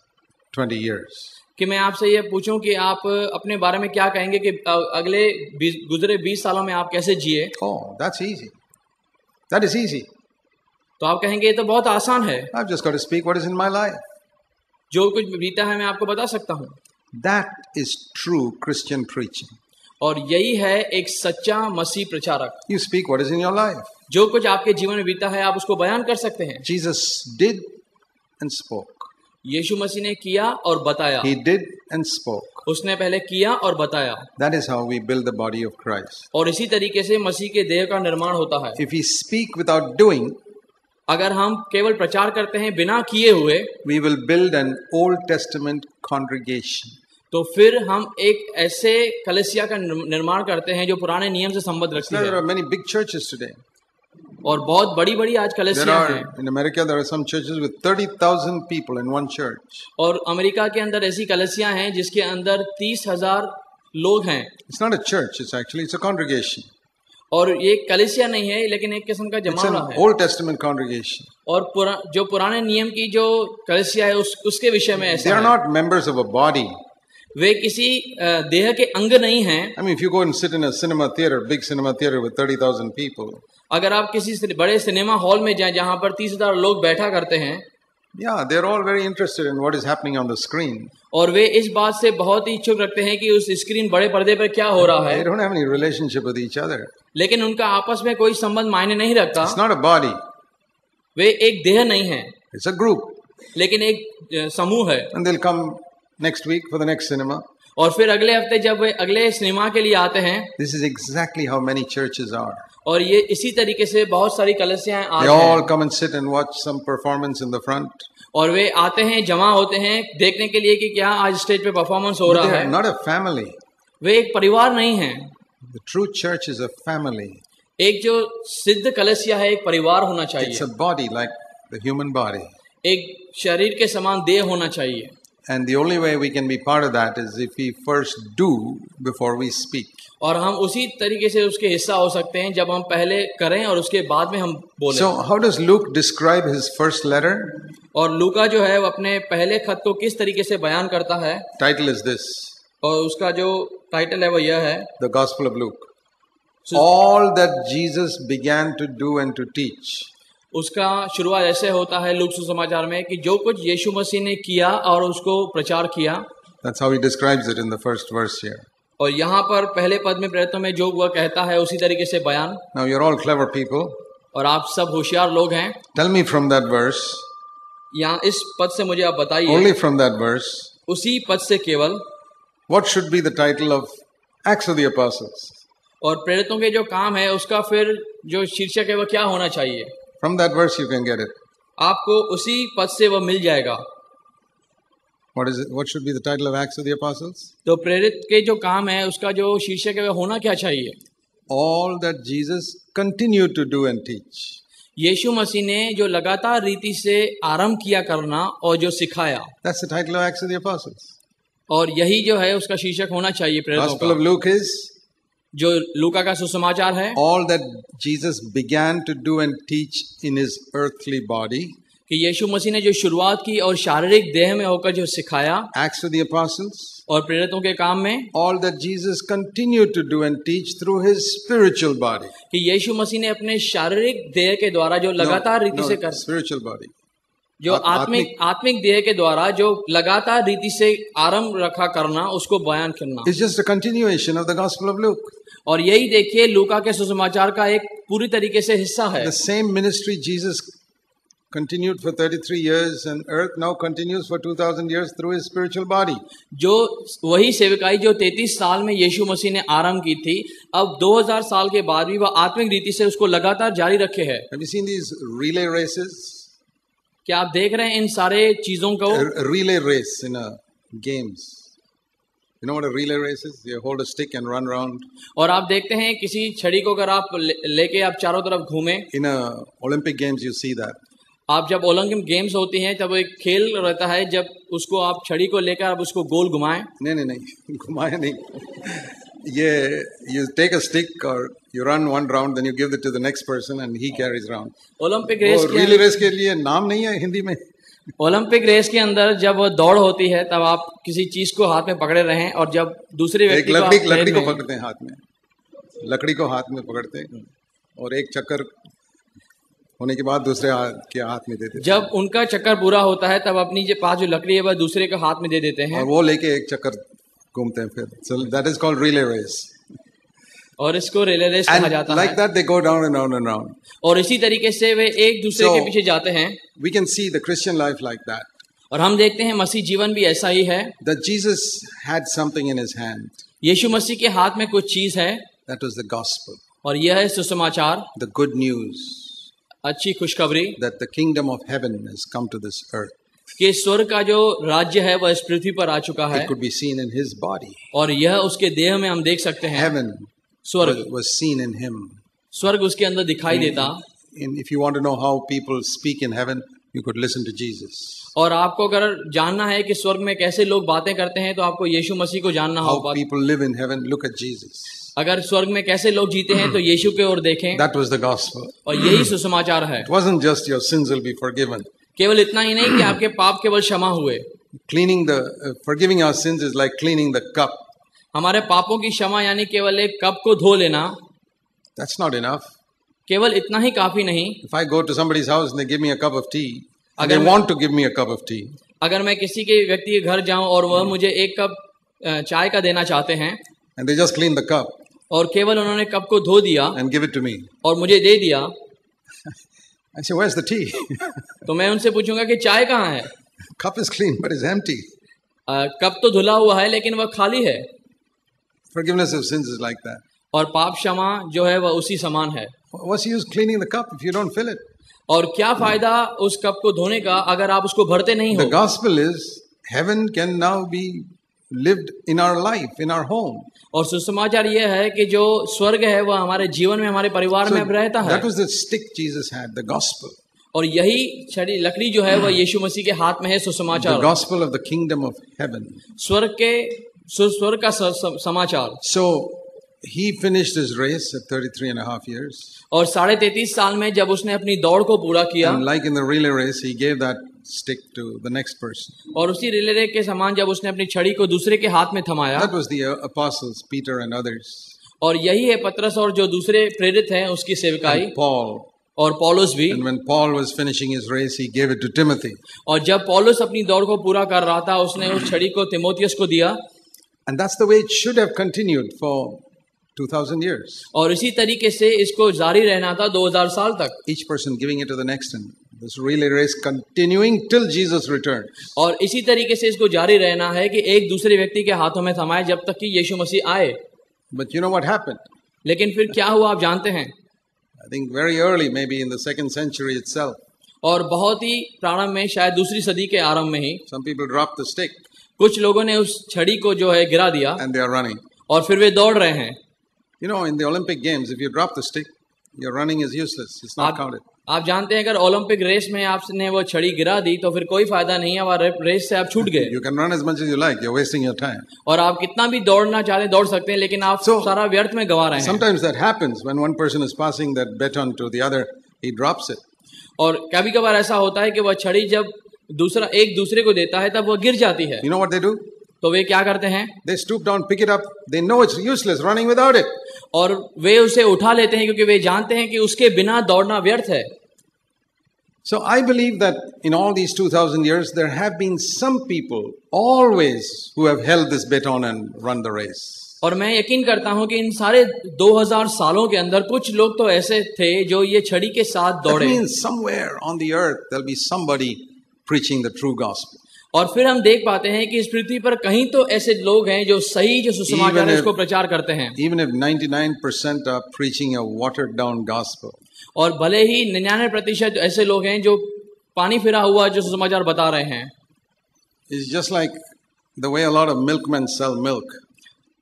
Speaker 1: 20 years?
Speaker 2: कि मैं आपसे ये पूछूं कि आप अपने बारे में क्या कहेंगे कि अगले गुजरे 20 सालों में आप कैसे जिए.
Speaker 1: Oh, that's easy. That is easy.
Speaker 2: तो आप कहेंगे ये तो बहुत आसान है.
Speaker 1: I've just got to speak what is in my life.
Speaker 2: जो कुछ बीता है मैं आपको बता सकता हूँ.
Speaker 1: That is true Christian preaching.
Speaker 2: और यही है एक सच्चा मसीह प्रचारक.
Speaker 1: You speak what is in your life.
Speaker 2: जो कुछ आपके जीवन में बीता है आप उसको बयान कर सकते हैं.
Speaker 1: Jesus did and spoke.
Speaker 2: यीशु मसीह ने किया और बताया.
Speaker 1: He did and spoke.
Speaker 2: उसने पहले किया और बताया.
Speaker 1: That is how we build the body of Christ.
Speaker 2: और इसी तरीके से मसीह के देह का निर्माण होता है.
Speaker 1: If we speak without doing,
Speaker 2: अगर हम केवल प्रचार करते हैं बिना किए हुए,
Speaker 1: we will build an Old Testament congregation.
Speaker 2: तो फिर हम एक ऐसे कलीसिया का निर्माण करते हैं जो पुराने नियम से संबंध रखती है.
Speaker 1: There are many big churches today.
Speaker 2: और बहुत बड़ी-बड़ी आज कलीसिया हैं.
Speaker 1: In America there are some churches with 30,000 people in one church.
Speaker 2: और अमेरिका के अंदर ऐसी कलीसिया हैं जिसके अंदर 30,000 लोग हैं.
Speaker 1: It's not a church, it's a congregation.
Speaker 2: और ये कलीसिया नहीं है लेकिन एक किस्म का जमावड़ा है.
Speaker 1: Old Testament congregation.
Speaker 2: और जो पुराने नियम की जो कलीसिया है उसके विषय में ऐसा
Speaker 1: है. They are not members of a body.
Speaker 2: वे किसी देह के अंग नहीं हैं.
Speaker 1: I mean, if you go and sit in a cinema theater, big cinema theater with 30,000 people.
Speaker 2: अगर आप किसी बड़े सिनेमा हॉल में जाएं जहां पर 30,000 लोग बैठा करते हैं.
Speaker 1: Yeah, they're all very interested in what is happening on the screen.
Speaker 2: और वे इस बात से बहुत ही इच्छुक रखते हैं कि उस स्क्रीन बड़े पर्दे पर क्या हो रहा है.
Speaker 1: They don't have any relationship with each other.
Speaker 2: लेकिन उनका आपस में कोई संबंध मायने नहीं रखता.
Speaker 1: It's not a body.
Speaker 2: वे एक देह नहीं है.
Speaker 1: It's a group.
Speaker 2: लेकिन एक समूह है.
Speaker 1: And they'll come next week for the next cinema.
Speaker 2: और फिर अगले हफ्ते जब वे अगले सिनेमा के लिए आते हैं.
Speaker 1: This is exactly how many churches are.
Speaker 2: और ये इसी तरीके से बहुत सारी कलीसियाएं आज
Speaker 1: हैं. They all come and sit and watch some performance in the front.
Speaker 2: और वे आते हैं, जमा होते हैं देखने के लिए कि क्या आज स्टेज पे परफॉर्मेंस हो रहा है.
Speaker 1: Not a family.
Speaker 2: वे एक परिवार नहीं है.
Speaker 1: The true church is a family.
Speaker 2: एक जो सिद्ध कलीसिया है एक परिवार होना चाहिए.
Speaker 1: It's a body like the human body.
Speaker 2: एक शरीर के समान देह होना चाहिए.
Speaker 1: And the only way we can be part of that is if we first do before we speak.
Speaker 2: और हम उसी तरीके से उसके हिस्सा हो सकते हैं जब हम पहले करें और उसके बाद में हम बोलें.
Speaker 1: So how does Luke describe his first letter?
Speaker 2: और लूका जो है वो अपने पहले खत को किस तरीके से बयान करता है?
Speaker 1: Title is this.
Speaker 2: और उसका जो टाइटल है वो यह है,
Speaker 1: The Gospel of Luke. All that Jesus began to do and to teach.
Speaker 2: उसका शुरुआत ऐसे होता है लूक सुसमाचार में कि जो कुछ यीशु मसीह ने किया और उसको प्रचार किया.
Speaker 1: That's how he describes it in the first verse here.
Speaker 2: और यहाँ पर पहले पद में प्रेरितों में जो वह कहता है उसी तरीके से बयान.
Speaker 1: Now you're all clever people.
Speaker 2: और आप सब होशियार लोग हैं.
Speaker 1: Tell me from that verse.
Speaker 2: यहाँ इस पद से मुझे आप बताइए.
Speaker 1: Only from that verse.
Speaker 2: उसी पद से केवल.
Speaker 1: What should be the title of Acts of the Apostles?
Speaker 2: और प्रेरितों के जो काम है उसका फिर जो शीर्षक है वह क्या होना चाहिए?
Speaker 1: From that verse you can get it.
Speaker 2: आपको उसी पद से वह मिल जाएगा.
Speaker 1: What is it? What should be the title of Acts of the Apostles?
Speaker 2: तो प्रेरित के जो काम है उसका जो शीर्षक है वह होना क्या चाहिए?
Speaker 1: All that Jesus continued to do and teach.
Speaker 2: यीशु मसीह ने जो लगातार रीति से आरंभ किया करना और जो सिखाया.
Speaker 1: That's the title of Acts of the Apostles.
Speaker 2: और यही जो है उसका शीर्षक होना चाहिए प्रेरितों
Speaker 1: का. Gospel of Luke is
Speaker 2: जो लूका का सुसमाचार है.
Speaker 1: All that Jesus began to do and teach in his earthly body.
Speaker 2: कि यीशु मसीह ने जो शुरुआत की और शारीरिक देह में होकर जो सिखाया.
Speaker 1: Acts of the Apostles.
Speaker 2: और प्रेरितों के काम में.
Speaker 1: All that Jesus continued to do and teach through his spiritual body.
Speaker 2: कि यीशु मसीह ने अपने शारीरिक देह के द्वारा जो लगातार रीति से कर.
Speaker 1: Spiritual body.
Speaker 2: जो आत्मिक देह के द्वारा जो लगातार रीति से आरंभ रखा करना उसको बयान करना.
Speaker 1: It's just a continuation of the Gospel of Luke.
Speaker 2: और यही देखिए लूका के सुसमाचार का एक पूरी तरीके से हिस्सा है.
Speaker 1: The same ministry Jesus continued for 33 years on earth now continues for 2000 years through his spiritual body.
Speaker 2: जो वही सेवकाई जो 33 साल में यीशु मसीह ने आरंभ की थी अब 2000 साल के बाद भी वह आत्मिक रीति से उसको लगातार जारी रखे है.
Speaker 1: Have you seen these relay races?
Speaker 2: क्या आप देख रहे हैं इन सारे चीजों को?
Speaker 1: Relay race in a games. You know what a relay race is? You hold a stick and run around.
Speaker 2: और आप देखते हैं किसी छड़ी को अगर आप लेके आप चारों तरफ घूमें.
Speaker 1: In a Olympic games you see that.
Speaker 2: आप जब ओलंपिक गेम्स होती हैं तब एक खेल रहता है जब उसको आप छड़ी को लेकर आप उसको गोल घुमाएं.
Speaker 1: नहीं घुमाएं नहीं. ये you take a stick or you run one round then you give it to the next person and he carries round.
Speaker 2: Olympic race के
Speaker 1: रिले रेस के लिए नाम नहीं है हिंदी में.
Speaker 2: ओलंपिक रेस के अंदर जब दौड़ होती है तब आप किसी चीज को हाथ में पकड़े रहें और जब दूसरे व्यक्ति को
Speaker 1: लकड़ी को पकड़ते हैं हाथ में. लकड़ी को हाथ में पकड़ते हैं और एक चक्कर होने के बाद दूसरे के हाथ में देते हैं. जब
Speaker 2: उनका चक्कर पूरा होता है तब अपनी जो पास जो लकड़ी है वह दूसरे के हाथ में दे देते हैं
Speaker 1: और वो लेके एक चक्कर घूमते हैं फिर. So that is called relay race.
Speaker 2: और इसको रिले रेस कहा जाता है.
Speaker 1: Like that they go down and round and round.
Speaker 2: और इसी तरीके से वे एक दूसरे के पीछे जाते हैं.
Speaker 1: We can see the Christian life like that.
Speaker 2: और हम देखते हैं मसीह जीवन भी ऐसा ही है.
Speaker 1: That Jesus had something in his hand.
Speaker 2: यीशु मसीह के हाथ में कुछ चीज है.
Speaker 1: That was the gospel.
Speaker 2: और यह है सुसमाचार.
Speaker 1: The good news.
Speaker 2: अच्छी खुशखबरी.
Speaker 1: That the kingdom of heaven has come to this earth.
Speaker 2: कि स्वर्ग का जो राज्य है वह इस पृथ्वी पर आ चुका है.
Speaker 1: It could be seen in his body.
Speaker 2: और यह उसके देह में हम देख सकते हैं.
Speaker 1: Heaven
Speaker 2: स्वर्ग
Speaker 1: was seen in him.
Speaker 2: स्वर्ग उसके अंदर दिखाई देता.
Speaker 1: If you want to know how people speak in heaven, you could listen to Jesus.
Speaker 2: और आपको अगर जानना है कि स्वर्ग में कैसे लोग बातें करते हैं तो आपको यीशु मसीह को जानना होगा.
Speaker 1: How people live in heaven, look at Jesus.
Speaker 2: अगर स्वर्ग में कैसे लोग जीते हैं तो यीशु की ओर देखें.
Speaker 1: That was the gospel.
Speaker 2: और यही सुसमाचार है.
Speaker 1: It wasn't just your sins will be forgiven.
Speaker 2: केवल इतना ही नहीं कि आपके पाप केवल क्षमा हुए.
Speaker 1: Forgiving our sins is like cleaning the cup.
Speaker 2: हमारे पापों की क्षमा यानी केवल एक कप को धो लेना.
Speaker 1: That's not enough.
Speaker 2: केवल इतना ही काफी नहीं.
Speaker 1: If I go to somebody's house and they give me a cup of tea, and they want to give me a cup of tea.
Speaker 2: अगर मैं किसी के व्यक्ति के घर जाऊं और वह मुझे एक कप चाय का देना चाहते हैं.
Speaker 1: And they just clean the cup.
Speaker 2: और केवल उन्होंने कप को धो दिया.
Speaker 1: And give it to me.
Speaker 2: और मुझे दे दिया.
Speaker 1: I say, where's the tea?
Speaker 2: तो मैं उनसे पूछूंगा कि चाय कहाँ है?
Speaker 1: Cup is clean, but it's empty.
Speaker 2: Cup तो धुला हुआ है लेकिन वह खाली है.
Speaker 1: Forgiveness of sins is like that.
Speaker 2: और पाप क्षमा जो है वह उसी समान है.
Speaker 1: What's the use cleaning the cup if you don't fill it?
Speaker 2: और क्या फायदा उस कप को धोने का अगर आप उसको भरते नहीं हो?
Speaker 1: The gospel is heaven can now be lived in our life, in our home.
Speaker 2: और सुसमाचार यह है कि जो स्वर्ग है वह हमारे जीवन में हमारे परिवार में अब रहता है.
Speaker 1: That was the stick Jesus had, the gospel.
Speaker 2: और यही छड़ी लकड़ी जो है वह यीशु मसीह के हाथ में है सुसमाचार.
Speaker 1: The gospel of the kingdom of heaven.
Speaker 2: स्वर्ग का समाचार.
Speaker 1: So he finished his race at 33.5 years.
Speaker 2: और 33.5 साल में जब उसने अपनी दौड़ को पूरा किया,
Speaker 1: and like in the relay race, he gave that stick to the next person.
Speaker 2: और उसी रिले रेस के समान जब उसने अपनी छड़ी को दूसरे के हाथ में थमाया,
Speaker 1: that was the apostles, Peter and others.
Speaker 2: और यही है पतरस और जो दूसरे प्रेरित हैं उसकी सेवकाई.
Speaker 1: And Paul.
Speaker 2: और पौलुस भी.
Speaker 1: And when Paul was finishing his race, he gave it to Timothy.
Speaker 2: और जब पौलुस अपनी दौड़ को पूरा कर रहा था, उसने उस छड़ी को तीमुथियुस को दिया.
Speaker 1: And that's the way it should have continued for 2000 years.
Speaker 2: और इसी तरीके से इसको जारी रहना था 2000 साल तक.
Speaker 1: Each person giving it to the next, and this relay race continuing till Jesus returns.
Speaker 2: और इसी तरीके से इसको जारी रहना है कि एक दूसरे व्यक्ति के हाथों में थमाए जब तक कि यीशु मसीह आए.
Speaker 1: But you know what happened?
Speaker 2: लेकिन फिर क्या हुआ आप जानते हैं?
Speaker 1: I think very early, maybe in the 2nd century itself.
Speaker 2: और बहुत ही प्रारंभ में, शायद दूसरी सदी के आरंभ में ही,
Speaker 1: some people dropped the stick.
Speaker 2: कुछ लोगों ने उस छड़ी को जो है गिरा दिया.
Speaker 1: And they are running.
Speaker 2: और फिर वे दौड़ रहे हैं.
Speaker 1: You know, in the Olympic Games, if you drop the stick, your running is useless. It's not counted.
Speaker 2: आप जानते हैं अगर ओलंपिक रेस में आपने वो छड़ी गिरा दी तो फिर कोई फायदा नहीं है, और रेस से आप छूट गए.
Speaker 1: You can run as much as you like. You're wasting your time.
Speaker 2: और आप कितना भी दौड़ना चाहें दौड़ सकते हैं, लेकिन आप सारा व्यर्थ में गवा रहे हैं.
Speaker 1: Sometimes that happens when one person is passing that baton to the other, he drops it.
Speaker 2: और कभी कभार ऐसा होता है कि वह छड़ी जब एक दूसरे को देता है तब वो गिर जाती है.
Speaker 1: You know what they do?
Speaker 2: तो वे क्या करते हैं?
Speaker 1: They stoop down, pick it up. They know it's useless running without it.
Speaker 2: और वे उसे उठा लेते हैं क्योंकि वे जानते हैं कि उसके बिना दौड़ना व्यर्थ है.
Speaker 1: So I believe that in all these 2000 years there have been some people always who have held this baton and run the race.
Speaker 2: और मैं यकीन करता हूं कि इन सारे 2000 सालों के अंदर कुछ लोग तो ऐसे थे जो ये छड़ी के साथ दौड़े.
Speaker 1: That means somewhere on the earth there'll be somebody preaching the true gospel.
Speaker 2: और फिर हम देख पाते हैं कि इस पृथ्वी पर कहीं तो ऐसे लोग हैं जो सही जो सुसमाचार है उसको प्रचार करते हैं.
Speaker 1: Even if 99% are preaching a watered down gospel.
Speaker 2: और भले ही 99% ऐसे लोग हैं जो पानी फिरा हुआ जो सुसमाचार बता रहे हैं.
Speaker 1: It's just like the way a lot of milkmen sell milk.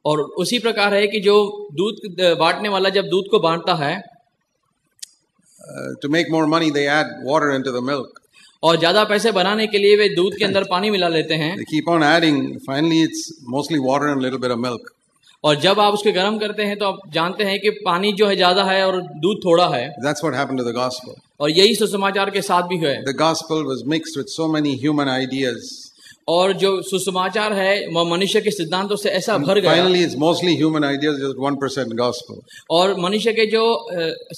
Speaker 2: और उसी प्रकार है कि जो दूध बांटने वाला जब दूध को बांटता है,
Speaker 1: to make more money they add water into the milk.
Speaker 2: और ज्यादा पैसे बनाने के लिए वे दूध के अंदर पानी मिला लेते हैं.
Speaker 1: They keep on adding. Finally, it's mostly water and a little bit of milk.
Speaker 2: और जब आप उसके गर्म करते हैं तो आप जानते हैं कि पानी जो है ज्यादा है और दूध थोड़ा है.
Speaker 1: That's what happened to the gospel.
Speaker 2: और यही सुसमाचार के साथ भी है.
Speaker 1: The gospel was mixed with so many human ideas.
Speaker 2: और जो सुसमाचार है वह मनुष्य के सिद्धांतों से ऐसा भर गया.
Speaker 1: Finally, it's mostly human ideas, just 1% gospel.
Speaker 2: और मनुष्य के जो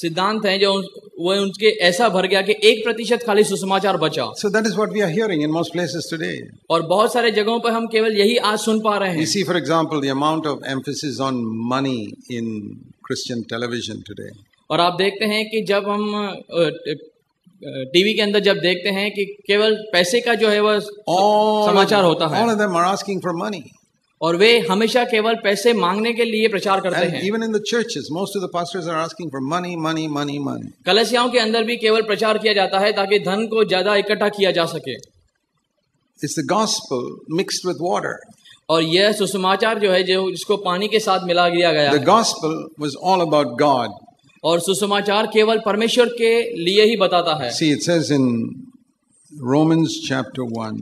Speaker 2: सिद्धांत हैं जो वो उनके ऐसा भर गया कि 1% खाली सुसमाचार बचा.
Speaker 1: So that is what we are hearing in most places today.
Speaker 2: और बहुत सारे जगहों पर हम केवल यही आज सुन पा रहे हैं.
Speaker 1: You see, for example, the amount of emphasis on money in Christian television today.
Speaker 2: और आप देखते हैं कि जब हम टीवी के अंदर जब देखते हैं कि केवल पैसे का जो है वह समाचार होता है.
Speaker 1: All of them are asking for money.
Speaker 2: और वे हमेशा केवल पैसे मांगने के लिए प्रचार करते हैं.
Speaker 1: Even in the churches, most of the pastors are asking for money, money, money, money.
Speaker 2: कलीसियाओं के अंदर भी केवल प्रचार किया जाता है ताकि धन को ज्यादा इकट्ठा किया जा सके.
Speaker 1: It's the gospel mixed with water.
Speaker 2: और यह सुसमाचार जो है जो इसको पानी के साथ मिला दिया गया है.
Speaker 1: The gospel was all about God.
Speaker 2: और सुसमाचार केवल परमेश्वर के लिए ही बताता है.
Speaker 1: See, it says in Romans chapter 1.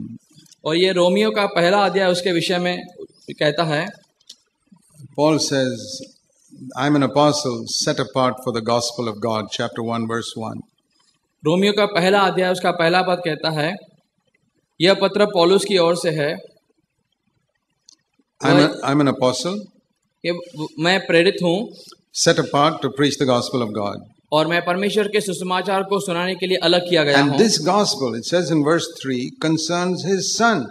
Speaker 2: और ये रोमियो का पहला अध्याय उसके विषय में कहता है.
Speaker 1: Paul says, I'm an apostle set apart for the gospel of God, chapter 1 verse 1.
Speaker 2: Romeo का पहला अध्याय उसका पहला पद कहता है, यह पत्र पौलुस की ओर से है.
Speaker 1: I'm an apostle.
Speaker 2: मैं प्रेरित हूँ.
Speaker 1: Set apart to preach the gospel of God.
Speaker 2: और मैं परमेश्वर के सुसमाचार को सुनाने के लिए अलग किया गया हूँ.
Speaker 1: And this gospel, it says in verse 3, concerns his son.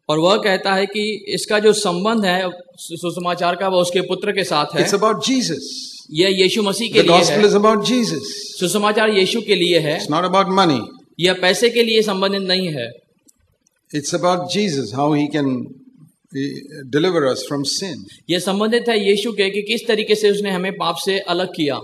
Speaker 2: और वह कहता है कि इसका जो संबंध है सुसमाचार का वो उसके पुत्र के साथ है.
Speaker 1: It's about Jesus.
Speaker 2: यह यीशु मसीह के लिए है.
Speaker 1: The gospel is about Jesus.
Speaker 2: सुसमाचार यीशु के लिए है.
Speaker 1: It's not about money.
Speaker 2: यह पैसे के लिए संबंधित नहीं है.
Speaker 1: It's about Jesus, how he can deliver us from sin.
Speaker 2: यह संबंधित है यीशु के कि किस तरीके से उसने हमें पाप से अलग किया.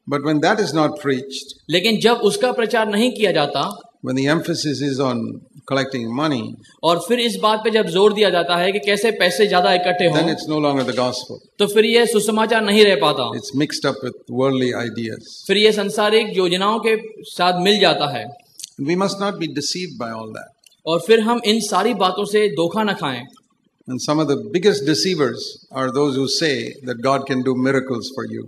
Speaker 1: But when that is not preached,
Speaker 2: लेकिन जब उसका प्रचार नहीं किया जाता,
Speaker 1: when the emphasis is on collecting money,
Speaker 2: और फिर इस बात पे जब जोर दिया जाता है कि कैसे पैसे ज्यादा इकट्ठे हों,
Speaker 1: then it's no longer the gospel.
Speaker 2: तो फिर यह सुसमाचार नहीं रह पाता.
Speaker 1: It's mixed up with worldly ideas.
Speaker 2: फिर यह संसारिक योजनाओं के साथ मिल जाता है.
Speaker 1: We must not be deceived by all that.
Speaker 2: और फिर हम इन सारी बातों से धोखा न खाएं.
Speaker 1: And some of the biggest deceivers are those who say that God can do miracles for you.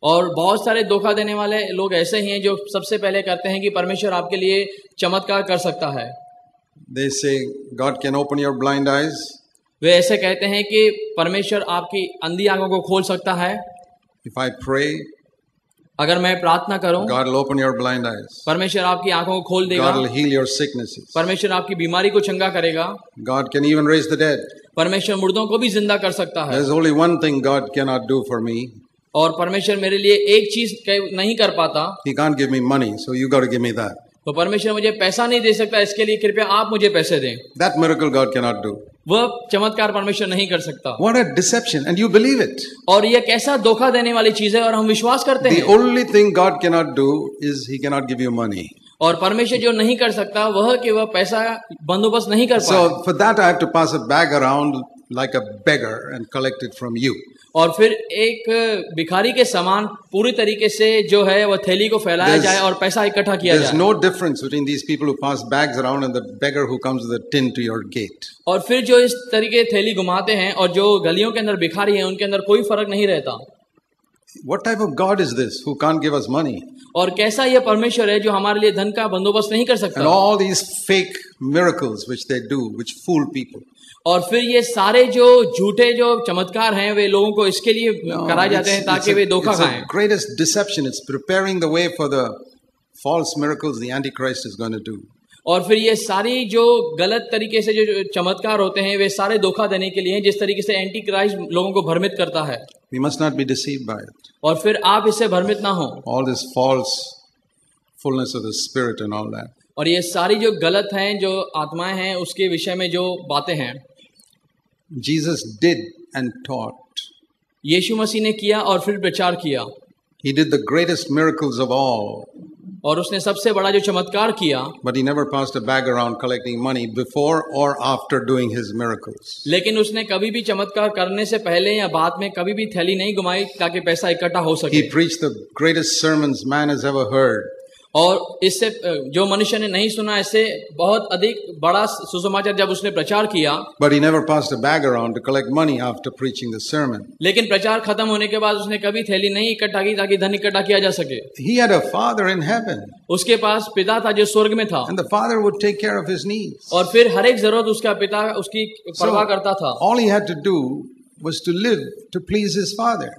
Speaker 2: और बहुत सारे धोखा देने वाले लोग ऐसे ही हैं जो सबसे पहले कहते हैं कि परमेश्वर आपके लिए चमत्कार कर सकता है.
Speaker 1: They say God can open your blind eyes.
Speaker 2: वे ऐसे कहते हैं कि परमेश्वर आपकी अंधी आंखों को खोल सकता है.
Speaker 1: If I pray,
Speaker 2: अगर मैं प्रार्थना करूं,
Speaker 1: God will open your blind eyes.
Speaker 2: परमेश्वर आपकी आंखों को खोल देगा.
Speaker 1: God will heal your sicknesses.
Speaker 2: परमेश्वर आपकी बीमारी को चंगा करेगा.
Speaker 1: God can even raise the dead.
Speaker 2: परमेश्वर मुर्दों को भी जिंदा कर सकता है.
Speaker 1: There's only one thing God cannot do for me.
Speaker 2: और परमेश्वर मेरे लिए एक चीज नहीं कर पाता.
Speaker 1: He can't give me money, so you got to give me that.
Speaker 2: तो परमेश्वर मुझे पैसा नहीं दे सकता, इसके लिए कृपया आप मुझे पैसे दें.
Speaker 1: That miracle God cannot do.
Speaker 2: वह चमत्कार परमेश्वर नहीं कर सकता.
Speaker 1: What a deception, and you believe it.
Speaker 2: और यह कैसा धोखा देने वाली चीज है और हम विश्वास करते हैं.
Speaker 1: The only thing God cannot do is He cannot give you money.
Speaker 2: और परमेश्वर जो नहीं कर सकता वह कि वह पैसा बंदोबस्त नहीं कर पाए.
Speaker 1: So for that I have to pass a bag around like a beggar and collect it from you.
Speaker 2: और फिर एक भिखारी के समान पूरी तरीके से जो है वह थैली को फैलाया जाए और पैसा इकट्ठा किया जाए.
Speaker 1: There's no difference between these people who pass bags around and the beggar who comes with a tin to your gate.
Speaker 2: और फिर जो इस तरीके थैली घुमाते हैं और जो गलियों के अंदर भिखारी हैं उनके अंदर कोई फर्क नहीं रहता.
Speaker 1: What type of God is this who can't give us money?
Speaker 2: और कैसा यह परमेश्वर है जो हमारे लिए धन का बंदोबस्त नहीं कर सकता.
Speaker 1: And all these fake miracles which they do, which fool people.
Speaker 2: और फिर ये सारे जो झूठे जो चमत्कार हैं वे लोगों को इसके लिए कराए जाते हैं ताकि वे धोखा खाएं.
Speaker 1: It's the greatest deception. It's preparing the way for the false miracles the Antichrist is going to do.
Speaker 2: और फिर ये सारी जो गलत तरीके से जो चमत्कार होते हैं वे सारे धोखा देने के लिए हैं जिस तरीके से एंटी क्राइस्ट लोगों को भ्रमित करता है.
Speaker 1: We must not be deceived by it.
Speaker 2: और फिर आप इससे भ्रमित ना हो.
Speaker 1: All this false fullness of the Spirit and all that.
Speaker 2: और ये सारी जो गलत हैं जो आत्माएं हैं उसके विषय में जो बातें हैं.
Speaker 1: Jesus did and taught.
Speaker 2: यीशु मसीह ने किया और फिर प्रचार किया.
Speaker 1: He did the greatest miracles of all.
Speaker 2: और उसने सबसे बड़ा जो चमत्कार किया.
Speaker 1: But he never passed a bag around collecting money before or after doing his miracles.
Speaker 2: लेकिन उसने कभी भी चमत्कार करने से पहले या बाद में कभी भी थैली नहीं घुमाई ताकि पैसा इकट्ठा हो सके.
Speaker 1: He preached the greatest sermons man has ever heard.
Speaker 2: और इससे जो मनुष्य ने नहीं सुना इससे बहुत अधिक बड़ा सुसमाचार जब उसने प्रचार किया.
Speaker 1: But he never passed a bag around to collect money after preaching the sermon.
Speaker 2: लेकिन प्रचार खत्म होने के बाद उसने कभी थैली नहीं इकट्ठा की ताकि धन इकट्ठा किया जा सके.
Speaker 1: He had a father in heaven.
Speaker 2: उसके पास पिता था जो स्वर्ग में था.
Speaker 1: And the father would take care of his needs.
Speaker 2: और फिर हर एक जरूरत उसका पिता उसकी परवाह करता था.
Speaker 1: All he had to do was to live to please his father.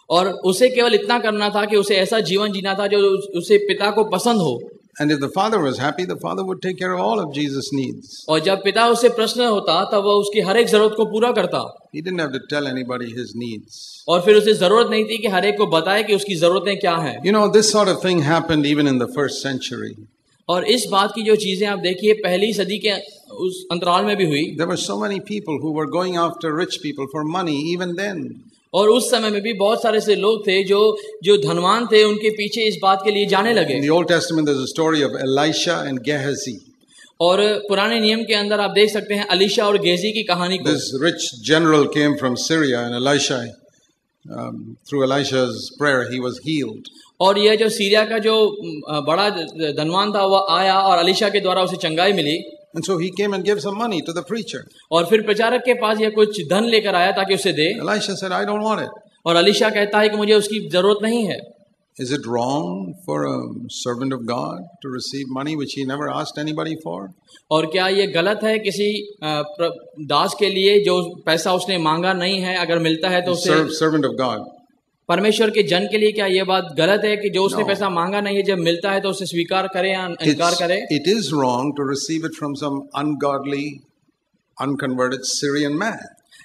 Speaker 2: और उसे केवल इतना करना था कि उसे ऐसा जीवन जीना था जो उसे पिता को पसंद हो.
Speaker 1: And if the father was happy, the father would take care of all of Jesus' needs.
Speaker 2: और जब पिता उसे प्रसन्न होता तब वह उसकी हर एक जरूरत को पूरा करता.
Speaker 1: He didn't have to tell anybody his needs.
Speaker 2: और फिर उसे जरूरत नहीं थी कि हर एक को बताए कि उसकी जरूरतें क्या हैं.
Speaker 1: You know, this sort of thing happened even in the first century.
Speaker 2: और इस बात की जो चीजें आप देखिए पहली सदी के उस अंतराल में भी हुई.
Speaker 1: There were so many people who were going after rich people for money even then.
Speaker 2: और उस समय में भी बहुत सारे से लोग थे जो धनवान थे उनके पीछे इस बात के लिए जाने लगे.
Speaker 1: In the Old Testament there's a story of Elisha and Gehazi.
Speaker 2: और पुराने नियम के अंदर आप देख सकते हैं अलीशा और गेजी की कहानी को.
Speaker 1: This rich general came from Syria and Elisha, through Elisha's prayer he was healed.
Speaker 2: और यह जो सीरिया का जो बड़ा धनवान था वह आया और अलीशा के द्वारा उसे चंगाई मिली.
Speaker 1: And so he came and gave some money to the preacher.
Speaker 2: और फिर प्रचारक के पास यह कुछ धन लेकर आया ताकि उसे दे.
Speaker 1: Elisha said, I don't want it.
Speaker 2: और अलीशा कहता है कि मुझे उसकी जरूरत नहीं है.
Speaker 1: Is it wrong for a servant of God to receive money which he never asked anybody for?
Speaker 2: और क्या ये गलत है किसी दास के लिए जो पैसा उसने मांगा नहीं है अगर मिलता है तो उसे.
Speaker 1: Servant of God.
Speaker 2: परमेश्वर के जन के लिए क्या ये बात गलत है कि जो उसने पैसा मांगा नहीं है जब मिलता है तो उसे स्वीकार करे या इनकार करे.
Speaker 1: It is wrong to receive it from some ungodly, unconverted Syrian man.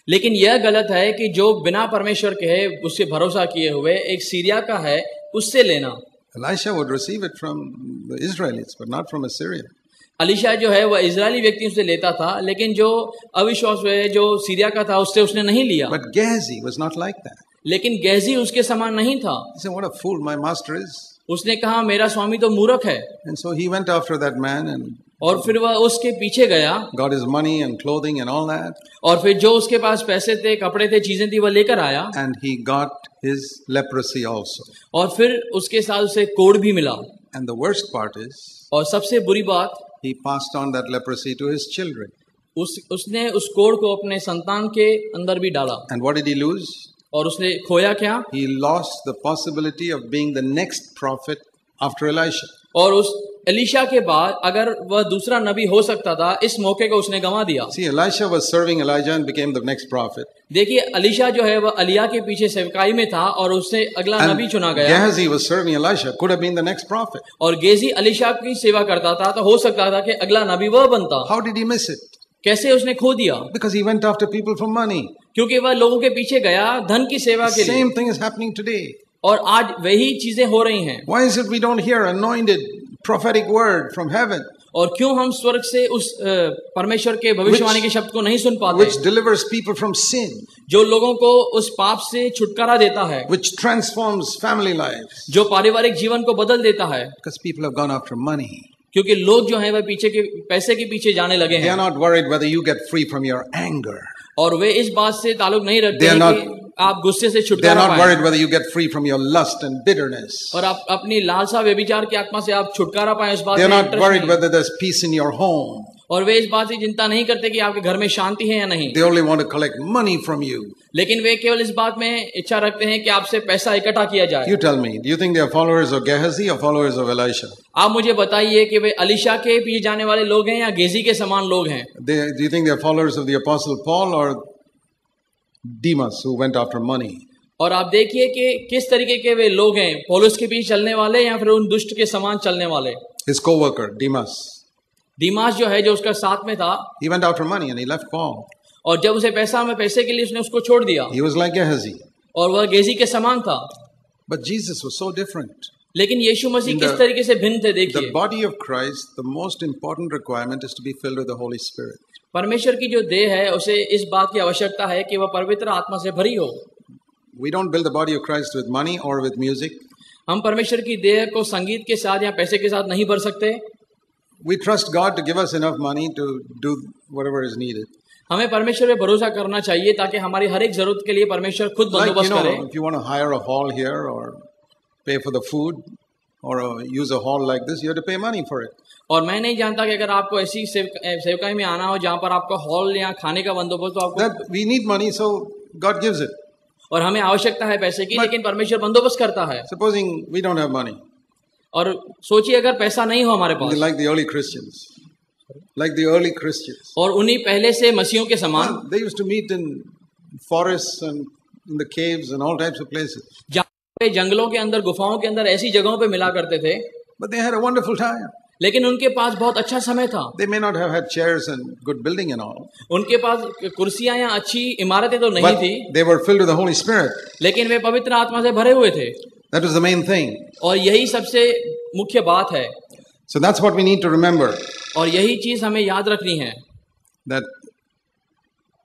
Speaker 2: लेकिन यह गलत है कि जो बिना परमेश्वर के है उससे भरोसा किए हुए एक सीरिया का है उससे लेना.
Speaker 1: Elisha would receive it from the Israelites, but not from Assyria.
Speaker 2: Alisha जो है वह इजरायली व्यक्ति से लेता था लेकिन जो अविश्वास हुए जो सीरिया का था उससे उसने नहीं लिया.
Speaker 1: But Gehazi was not like that.
Speaker 2: लेकिन गेजी उसके समान नहीं था.
Speaker 1: He said, what a fool my master is.
Speaker 2: उसने कहा मेरा स्वामी तो मूर्ख है.
Speaker 1: And so he went after that man and
Speaker 2: और फिर वह उसके पीछे गया.
Speaker 1: Got his money and clothing and all that.
Speaker 2: और फिर जो उसके पास पैसे थे कपड़े थे चीजें थी वह लेकर आया.
Speaker 1: And he got his leprosy also.
Speaker 2: और फिर उसके साथ उसे कोढ़ भी मिला.
Speaker 1: And the worst part is,
Speaker 2: और सबसे बुरी बात,
Speaker 1: he passed on that leprosy to his children.
Speaker 2: उसने उस कोढ़ को अपने संतान के अंदर भी डाला.
Speaker 1: And what did he lose?
Speaker 2: और उसने खोया क्या?
Speaker 1: He lost the possibility of being the next prophet after Elisha.
Speaker 2: और उस एलीशा के बाद अगर वह दूसरा नबी हो सकता था, इस मौके को उसने गंवा दिया.
Speaker 1: See, Elisha was serving Elijah and became the next prophet.
Speaker 2: देखिए, एलीशा जो है वह एलिया के पीछे सेवकाई में था और उससे अगला नबी चुना गया.
Speaker 1: Gehazi was serving Elisha, could have been the next prophet.
Speaker 2: और गेजी एलीशा की सेवा करता था, तो हो सकता था कि अगला नबी वह बनता.
Speaker 1: How did he miss it?
Speaker 2: कैसे उसने खो दिया?
Speaker 1: Because he went after people for money.
Speaker 2: क्योंकि वह लोगों के पीछे गया धन की सेवा के लिए.
Speaker 1: Same thing is happening today.
Speaker 2: और आज वही चीजें हो रही हैं.
Speaker 1: Why is it we don't hear anointed prophetic word from heaven?
Speaker 2: और क्यों हम स्वर्ग से उस परमेश्वर के भविष्यवाणी के शब्द को नहीं सुन पाते?
Speaker 1: Which delivers people from sin.
Speaker 2: जो लोगों को उस पाप से छुटकारा देता है.
Speaker 1: Which transforms family lives.
Speaker 2: जो पारिवारिक जीवन को बदल देता है.
Speaker 1: Because people have gone after money.
Speaker 2: क्योंकि लोग जो हैं वह पैसे के पीछे जाने लगे हैं.
Speaker 1: They are not worried whether you get free from your anger.
Speaker 2: और वे इस बात से ताल्लुक नहीं रखते हैं कि आप गुस्से से छुटकारा पाएं.
Speaker 1: They are not worried whether you get free from your lust and bitterness.
Speaker 2: और आप अपनी लालसा व्यभिचार की आत्मा से आप छुटकारा पाएं, इस बात
Speaker 1: से. They are not worried whether there's peace in your home.
Speaker 2: और वे इस बात की चिंता नहीं करते कि आपके घर में शांति है या नहीं.
Speaker 1: They only want to collect money from you.
Speaker 2: लेकिन वे केवल इस बात में इच्छा रखते हैं कि आपसे पैसा इकट्ठा किया जाए.
Speaker 1: You tell me, do you think they are followers of Gehazi or followers of Elisha?
Speaker 2: आप मुझे बताइए कि वे एलीशा के पीछे जाने वाले लोग हैं या गेजी के समान लोग हैं?
Speaker 1: Do you think they are followers of the Apostle Paul or Demas who went after money?
Speaker 2: और आप देखिए कि किस तरीके के वे लोग हैं, पौलुस के पीछे चलने वाले या फिर उन दुष्ट के समान चलने वाले.
Speaker 1: His co-worker Demas.
Speaker 2: दीमास जो है, जो उसका साथ में था,
Speaker 1: he went after money and he left Paul.
Speaker 2: और जब उसे पैसे के लिए उसने उसको छोड़ दिया.
Speaker 1: He was like Gehazi.
Speaker 2: और वह गेजी के समान था.
Speaker 1: But Jesus was so different.
Speaker 2: लेकिन यीशु मसीह किस तरीके से भिन्न थे. देखिए,
Speaker 1: the body of Christ, the most important requirement is to be filled with the Holy Spirit.
Speaker 2: परमेश्वर की जो देह है उसे इस बात की आवश्यकता है कि वह पवित्र आत्मा से भरी हो.
Speaker 1: We don't build the body of Christ with money or with music.
Speaker 2: हम परमेश्वर की देह को संगीत के साथ या पैसे के साथ नहीं भर सकते.
Speaker 1: We trust God to give us enough money to do whatever is needed.
Speaker 2: हमें परमेश्वर पे भरोसा करना चाहिए ताकि हमारी हर एक जरूरत के लिए परमेश्वर खुद बंदोबस्त करे.
Speaker 1: If you want to hire a hall here or pay for the food or use a hall like this, you have to pay money for it.
Speaker 2: और मैं नहीं जानता कि अगर आपको ऐसी सेवकाई में आना हो जहाँ पर आपका हॉल या खाने का बंदोबस्त, तो आपको
Speaker 1: that we need money, so God gives it.
Speaker 2: और हमें आवश्यकता है पैसे की, लेकिन परमेश्वर बंदोबस्त करता है.
Speaker 1: Supposing we don't have money.
Speaker 2: और सोचिए अगर पैसा नहीं हो हमारे पास.
Speaker 1: Like the early Christians.
Speaker 2: और उन्हीं पहले से मसीहों के समान.
Speaker 1: They used to meet in forests and in the caves and all types of places.
Speaker 2: जहाँ पे जंगलों के अंदर, गुफाओं के अंदर ऐसी जगहों पे मिला करते थे.
Speaker 1: But they had a wonderful time.
Speaker 2: लेकिन उनके पास बहुत अच्छा समय था.
Speaker 1: They may not have had chairs and good building and all.
Speaker 2: उनके पास कुर्सियां या अच्छी इमारतें तो नहीं थी.
Speaker 1: They were filled with the Holy Spirit.
Speaker 2: लेकिन वे पवित्र आत्मा से भरे हुए थे.
Speaker 1: That was the main thing.
Speaker 2: और यही सबसे मुख्य बात है.
Speaker 1: So that's what we need to remember.
Speaker 2: और यही चीज हमें याद रखनी है.
Speaker 1: That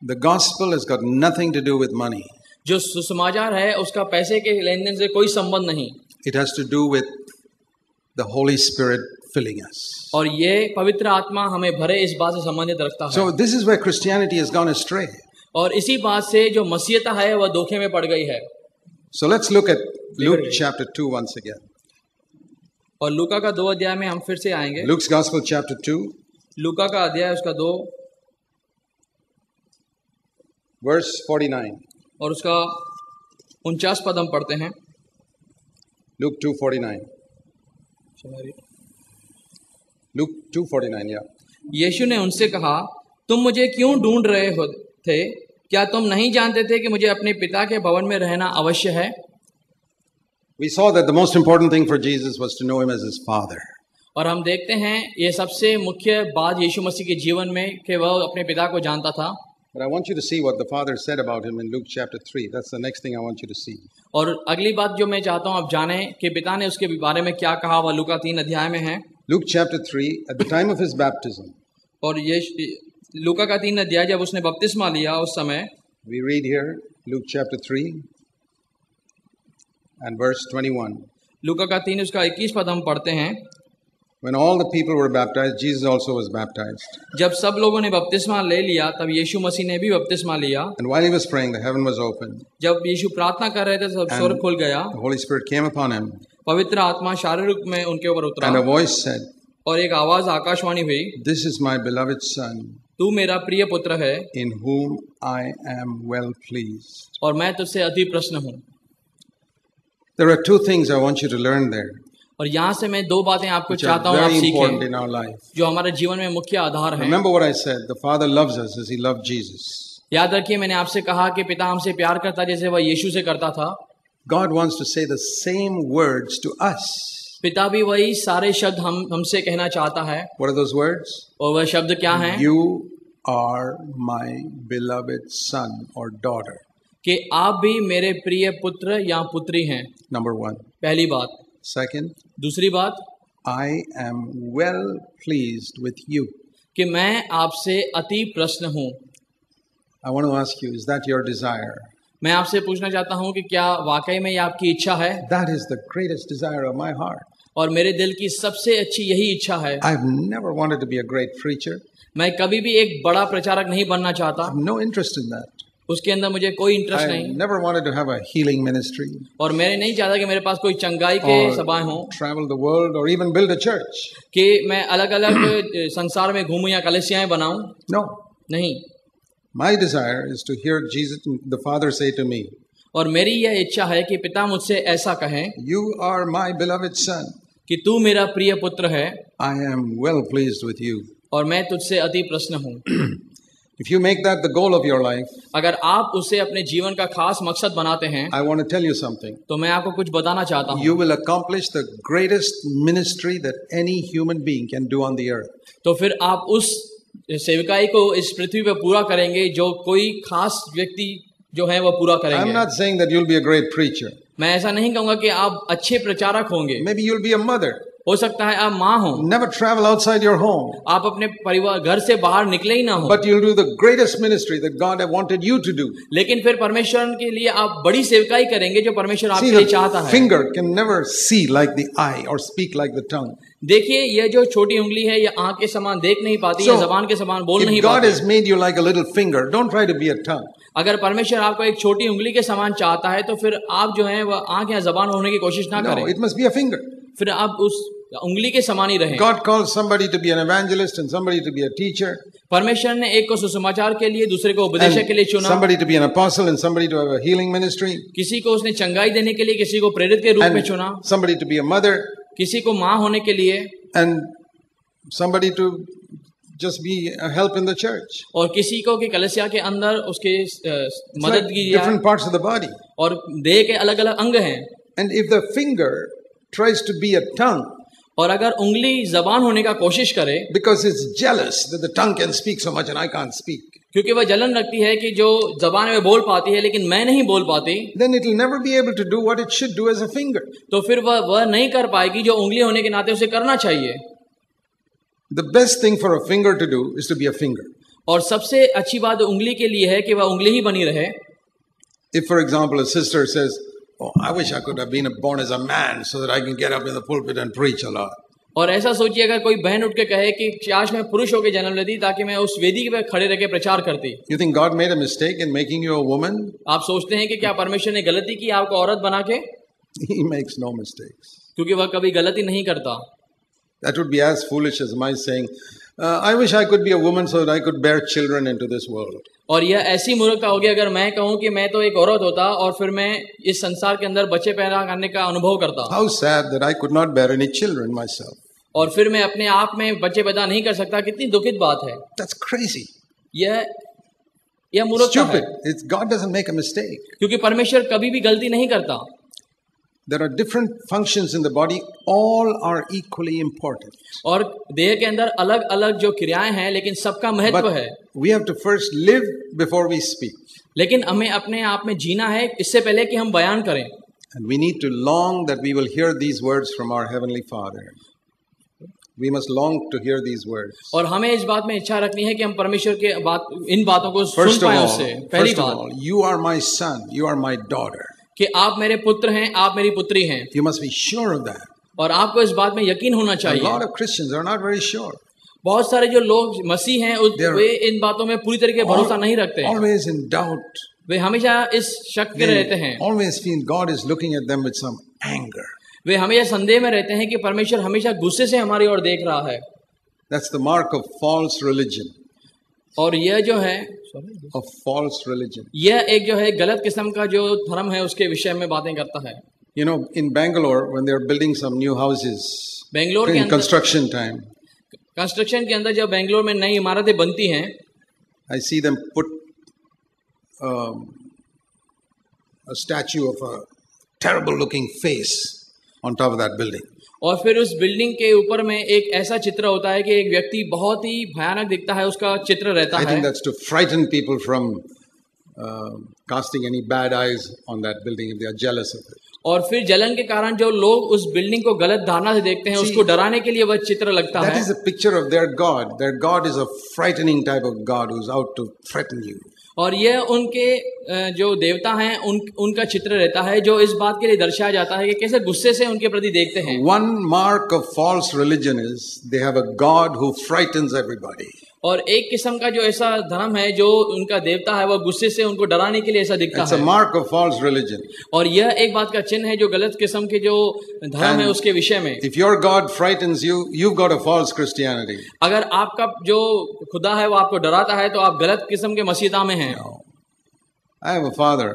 Speaker 1: the gospel has got nothing to do with money.
Speaker 2: जो सुसमाचार है उसका पैसे के लेन देन से कोई संबंध नहीं.
Speaker 1: It has to do with the Holy Spirit filling us.
Speaker 2: और ये पवित्र आत्मा हमें भरे, इस बात से संबंधित रखता है.
Speaker 1: So this is where Christianity has gone astray.
Speaker 2: और इसी बात से जो मसीहता है वह धोखे में पड़ गई है.
Speaker 1: So let's look at Luke chapter 2 once again.
Speaker 2: और लूका का 2 अध्याय में हम फिर से आएंगे.
Speaker 1: Luke's Gospel chapter 2.
Speaker 2: लूका का अध्याय उसका 2
Speaker 1: verse 49.
Speaker 2: और उसका 49 पद हम पढ़ते हैं.
Speaker 1: Luke 2:49. Luke 2:49, yeah.
Speaker 2: यीशु ने उनसे कहा, तुम मुझे क्यों ढूंढ रहे हो थे? क्या तुम नहीं जानते थे कि मुझे अपने पिता के भवन में रहना अवश्य है?
Speaker 1: We saw that the most important thing for Jesus was to know him as his father.
Speaker 2: और हम देखते हैं ये सबसे मुख्य बात यीशु मसीह के जीवन में कि वह अपने पिता को जानता था.
Speaker 1: But I want you to see what the Father said about him in Luke chapter 3. That's the next thing I want you to see.
Speaker 2: और अगली बात जो मैं चाहता हूँ आप जाने कि पिता ने उसके बारे में क्या कहा, वह लूका 3 अध्याय में है.
Speaker 1: Luke chapter 3, at the time of his baptism.
Speaker 2: और ये लूका का 3 अध्याय जब उसने बपतिस्मा लिया उस समय.
Speaker 1: We read here Luke chapter 3 and verse 21.
Speaker 2: लूका का 3 उसका 21 पद हम पढ़ते हैं.
Speaker 1: When all the people were baptized, Jesus also was baptized.
Speaker 2: जब सब लोगों ने बपतिस्मा ले लिया तब यीशु मसीह ने भी बपतिस्मा लिया.
Speaker 1: And while he was praying, the heaven was opened.
Speaker 2: जब यीशु प्रार्थना कर रहे थे तब स्वर्ग खुल गया.
Speaker 1: The Holy Spirit came upon him.
Speaker 2: पवित्र आत्मा शारीरिक रूप में उनके ऊपर उतरा।
Speaker 1: And a voice said,
Speaker 2: और एक आवाज आकाशवाणी हुई,
Speaker 1: "This is my beloved son,
Speaker 2: तू मेरा प्रिय पुत्र है,
Speaker 1: in whom I am well pleased."
Speaker 2: और मैं तुझसे अति प्रसन्न हूँ।
Speaker 1: There are two things I want you to learn there,
Speaker 2: और यहाँ से मैं दो बातें आपको
Speaker 1: which are
Speaker 2: चाहता हूँ आप
Speaker 1: very important
Speaker 2: सीखें,
Speaker 1: in our life.
Speaker 2: जो हमारे जीवन में मुख्य आधार है।
Speaker 1: Remember what I said, the Father loves us as He loved Jesus.
Speaker 2: याद रखिए मैंने आपसे कहा कि पिता हमसे प्यार करता जैसे वह यीशु से करता था।
Speaker 1: God wants to say the same words to us.
Speaker 2: पिता भी वही सारे शब्द हमसे कहना चाहता है।
Speaker 1: What are those words?
Speaker 2: और वह शब्द क्या हैं?
Speaker 1: You are my beloved son or daughter.
Speaker 2: कि आप भी मेरे प्रिय पुत्र या पुत्री हैं।
Speaker 1: Number one.
Speaker 2: पहली बात।
Speaker 1: Second,
Speaker 2: दूसरी बात,
Speaker 1: I am well pleased with you.
Speaker 2: कि मैं आपसे अति प्रसन्न हूँ।
Speaker 1: I want to ask you, is that your desire?
Speaker 2: मैं आपसे पूछना चाहता हूँ कि क्या वाकई में ये आपकी इच्छा है?
Speaker 1: That is the greatest desire of my heart.
Speaker 2: और मेरे दिल की सबसे अच्छी यही इच्छा है।
Speaker 1: I've never wanted to be a great preacher.
Speaker 2: मैं कभी भी एक बड़ा प्रचारक नहीं बनना चाहता।
Speaker 1: I have no interest in that.
Speaker 2: उसके अंदर मुझे कोई इंटरेस्ट
Speaker 1: I
Speaker 2: नहीं।
Speaker 1: never wanted to have a healing ministry.
Speaker 2: और मैंने नहीं चाहता कि मेरे पास कोई चंगाई के सभाएं हों,
Speaker 1: travel the world or even build a church.
Speaker 2: कि मैं अलग अलग संसार में घूमूं या कलीसियाएं बनाऊं।
Speaker 1: No.
Speaker 2: नहीं।
Speaker 1: My desire is to hear Jesus, the Father, say to me,
Speaker 2: और मेरी यह इच्छा है कि पिता मुझसे ऐसा कहें,
Speaker 1: You are my beloved son.
Speaker 2: कि तू मेरा प्रिय पुत्र है,
Speaker 1: I am well pleased with you.
Speaker 2: और मैं तुझसे अति प्रसन्न हूँ।
Speaker 1: If you make that the goal of your life,
Speaker 2: अगर आप उसे अपने जीवन का खास मकसद बनाते हैं,
Speaker 1: I want to tell you something.
Speaker 2: तो मैं आपको कुछ बताना चाहता हूँ।
Speaker 1: You will accomplish the greatest ministry that any human being can do on the earth.
Speaker 2: तो फिर आप उस सेविकाई को इस पृथ्वी पर पूरा करेंगे जो कोई खास व्यक्ति जो है वो पूरा करेंगे।
Speaker 1: I'm not saying that you'll be a great preacher.
Speaker 2: मैं ऐसा नहीं कहूँगा कि आप अच्छे प्रचारक होंगे।
Speaker 1: Maybe you'll be a mother.
Speaker 2: हो सकता है आप माँ हो।
Speaker 1: Never travel outside your home.
Speaker 2: आप अपने परिवार घर से बाहर निकले ही ना हो।
Speaker 1: But you'll do the greatest ministry that God had wanted you to do.
Speaker 2: लेकिन फिर परमेश्वर के लिए आप बड़ी सेवकाई करेंगे जो परमेश्वर आपके लिए चाहता है।
Speaker 1: Finger can never see like the eye or speak like the tongue.
Speaker 2: देखिए यह जो छोटी उंगली है यह आँख के समान देख नहीं पाती, या जबान के समान बोल नहीं पाती।
Speaker 1: God has made you like a little finger. Don't try to be a tongue.
Speaker 2: अगर परमेश्वर आपको एक छोटी उंगली के समान चाहता है तो फिर आप जो है वह आँख या जबान होने की कोशिश ना करें।
Speaker 1: No, it must be a finger.
Speaker 2: फिर आप उस उंगली के समान ही रहें।
Speaker 1: God calls somebody to be an evangelist and somebody to be a teacher.
Speaker 2: परमेश्वर ने एक को सुसमाचार के लिए, दूसरे को उपदेशक के लिए चुना।
Speaker 1: Somebody to be an apostle and somebody to have a healing ministry.
Speaker 2: किसी को उसने चंगाई देने के लिए, किसी को प्रेरित के रूप में चुना।
Speaker 1: Somebody to be a mother.
Speaker 2: किसी को माँ होने के लिए।
Speaker 1: And somebody to just be a help in the church.
Speaker 2: और किसी को कि कलीसिया के अंदर उसके मदद की जाए।
Speaker 1: Different parts of the body.
Speaker 2: और देह के अलग अलग अंग हैं।
Speaker 1: And if the finger tries to be a tongue,
Speaker 2: और अगर उंगली जबान होने का कोशिश करे,
Speaker 1: because it's jealous that the tongue can speak so much and I can't speak,
Speaker 2: क्योंकि वह जलन रखती है कि जो जबान में बोल पाती है लेकिन मैं नहीं बोल पाती,
Speaker 1: then it will never be able to do what it should do as a finger.
Speaker 2: तो फिर वह नहीं कर पाएगी जो उंगली होने के नाते उसे करना चाहिए।
Speaker 1: The best thing for a finger to do is to be a finger.
Speaker 2: और सबसे अच्छी बात उंगली के लिए है कि वह उंगली ही बनी रहे।
Speaker 1: If for example a sister says, "Oh, I wish I could have been born as a man so that I can get up in the pulpit and preach a lot."
Speaker 2: और ऐसा सोचिए अगर कोई बहन उठ के कहे कि काश मैं पुरुष होकर जन्म लेती ताकि मैं उस वेदी पे खड़े रह के प्रचार करती।
Speaker 1: You think God made a mistake in making you a woman?
Speaker 2: आप सोचते हैं कि क्या परमेश्वर ने गलती की आपको औरत बना के?
Speaker 1: He makes no mistakes.
Speaker 2: क्योंकि वह कभी गलती नहीं करता।
Speaker 1: That would be as foolish as my saying, "I wish I could be a woman so that I could bear children into this world."
Speaker 2: और यह ऐसी मूर्खता होगी अगर मैं कहूं कि मैं तो एक औरत होता और फिर मैं इस संसार के अंदर बच्चे पैदा करने का अनुभव करता।
Speaker 1: How sad that I could not bear any children myself.
Speaker 2: और फिर मैं अपने आप में बच्चे पैदा नहीं कर सकता। कितनी दुखित बात है।
Speaker 1: That's crazy.
Speaker 2: यह मूर्खता है।
Speaker 1: Stupid. God doesn't make a mistake.
Speaker 2: क्योंकि परमेश्वर कभी भी गलती नहीं करता।
Speaker 1: There are different functions in the body. All are equally important.
Speaker 2: और देह के अंदर अलग अलग जो क्रियाएं हैं लेकिन सबका महत्व है।
Speaker 1: We have to first live before we speak.
Speaker 2: लेकिन हमें अपने आप में जीना है इससे पहले कि हम बयान करें।
Speaker 1: And we need to long that we will hear these words from our Heavenly Father. We must long to hear these words.
Speaker 2: और हमें इस बात में इच्छा रखनी है कि हम परमेश्वर के इन बातों को सुन पाएं उससे। पहली बात,
Speaker 1: you are my son, you are my daughter.
Speaker 2: कि आप मेरे पुत्र हैं, आप मेरी पुत्री हैं।
Speaker 1: You must be sure of that.
Speaker 2: और आपको इस बात में यकीन होना चाहिए।
Speaker 1: A lot of Christians are not very sure.
Speaker 2: बहुत सारे जो लोग मसीह हैं वे इन बातों में पूरी तरीके भरोसा नहीं रखते।
Speaker 1: Always in doubt.
Speaker 2: वे हमेशा इस शक में रहते हैं।
Speaker 1: Always feel God is looking at them with some anger.
Speaker 2: वे हमेशा संदेह में रहते हैं कि परमेश्वर हमेशा गुस्से से हमारी ओर देख रहा है.
Speaker 1: That's the mark of false religion.
Speaker 2: और यह जो है
Speaker 1: of false religion.
Speaker 2: यह एक जो है गलत किस्म का जो धर्म है उसके विषय में बातें करता है.
Speaker 1: You know, in Bangalore, when they are building some new houses,
Speaker 2: Bangalore
Speaker 1: in construction time,
Speaker 2: construction के अंदर जब बेंगलोर में नई इमारतें बनती हैं,
Speaker 1: I see them put a statue of a terrible-looking face on top of that building.
Speaker 2: और फिर उस बिल्डिंग के ऊपर में एक ऐसा चित्र होता है कि एक व्यक्ति बहुत ही भयानक दिखता है, उसका चित्र रहता है.
Speaker 1: I think that's to frighten people from casting any bad eyes on that building if they are jealous of it.
Speaker 2: और फिर जलन के कारण जो लोग उस बिल्डिंग को गलत धारणा से देखते हैं, उसको डराने के लिए वह चित्र लगता है.
Speaker 1: That is a picture of their God. Their God is a frightening type of God who's out to threaten you.
Speaker 2: और यह उनके जो देवता हैं उनका चित्र रहता है, जो इस बात के लिए दर्शाया जाता है कि कैसे गुस्से से उनके प्रति देखते हैं.
Speaker 1: One mark of false religion is they have a God who frightens everybody.
Speaker 2: और एक किस्म का जो ऐसा धर्म है जो उनका देवता है, वह गुस्से से उनको डराने के लिए ऐसा दिखता है.
Speaker 1: It's a mark of false religion.
Speaker 2: और यह एक बात का चिन्ह है जो गलत किस्म के जो धर्म है उसके विषय में.
Speaker 1: If your God frightens you, you've got a false Christianity.
Speaker 2: अगर आपका जो खुदा है वो आपको डराता है तो आप गलत किस्म के मसीहा में हैं.
Speaker 1: No. I have a father.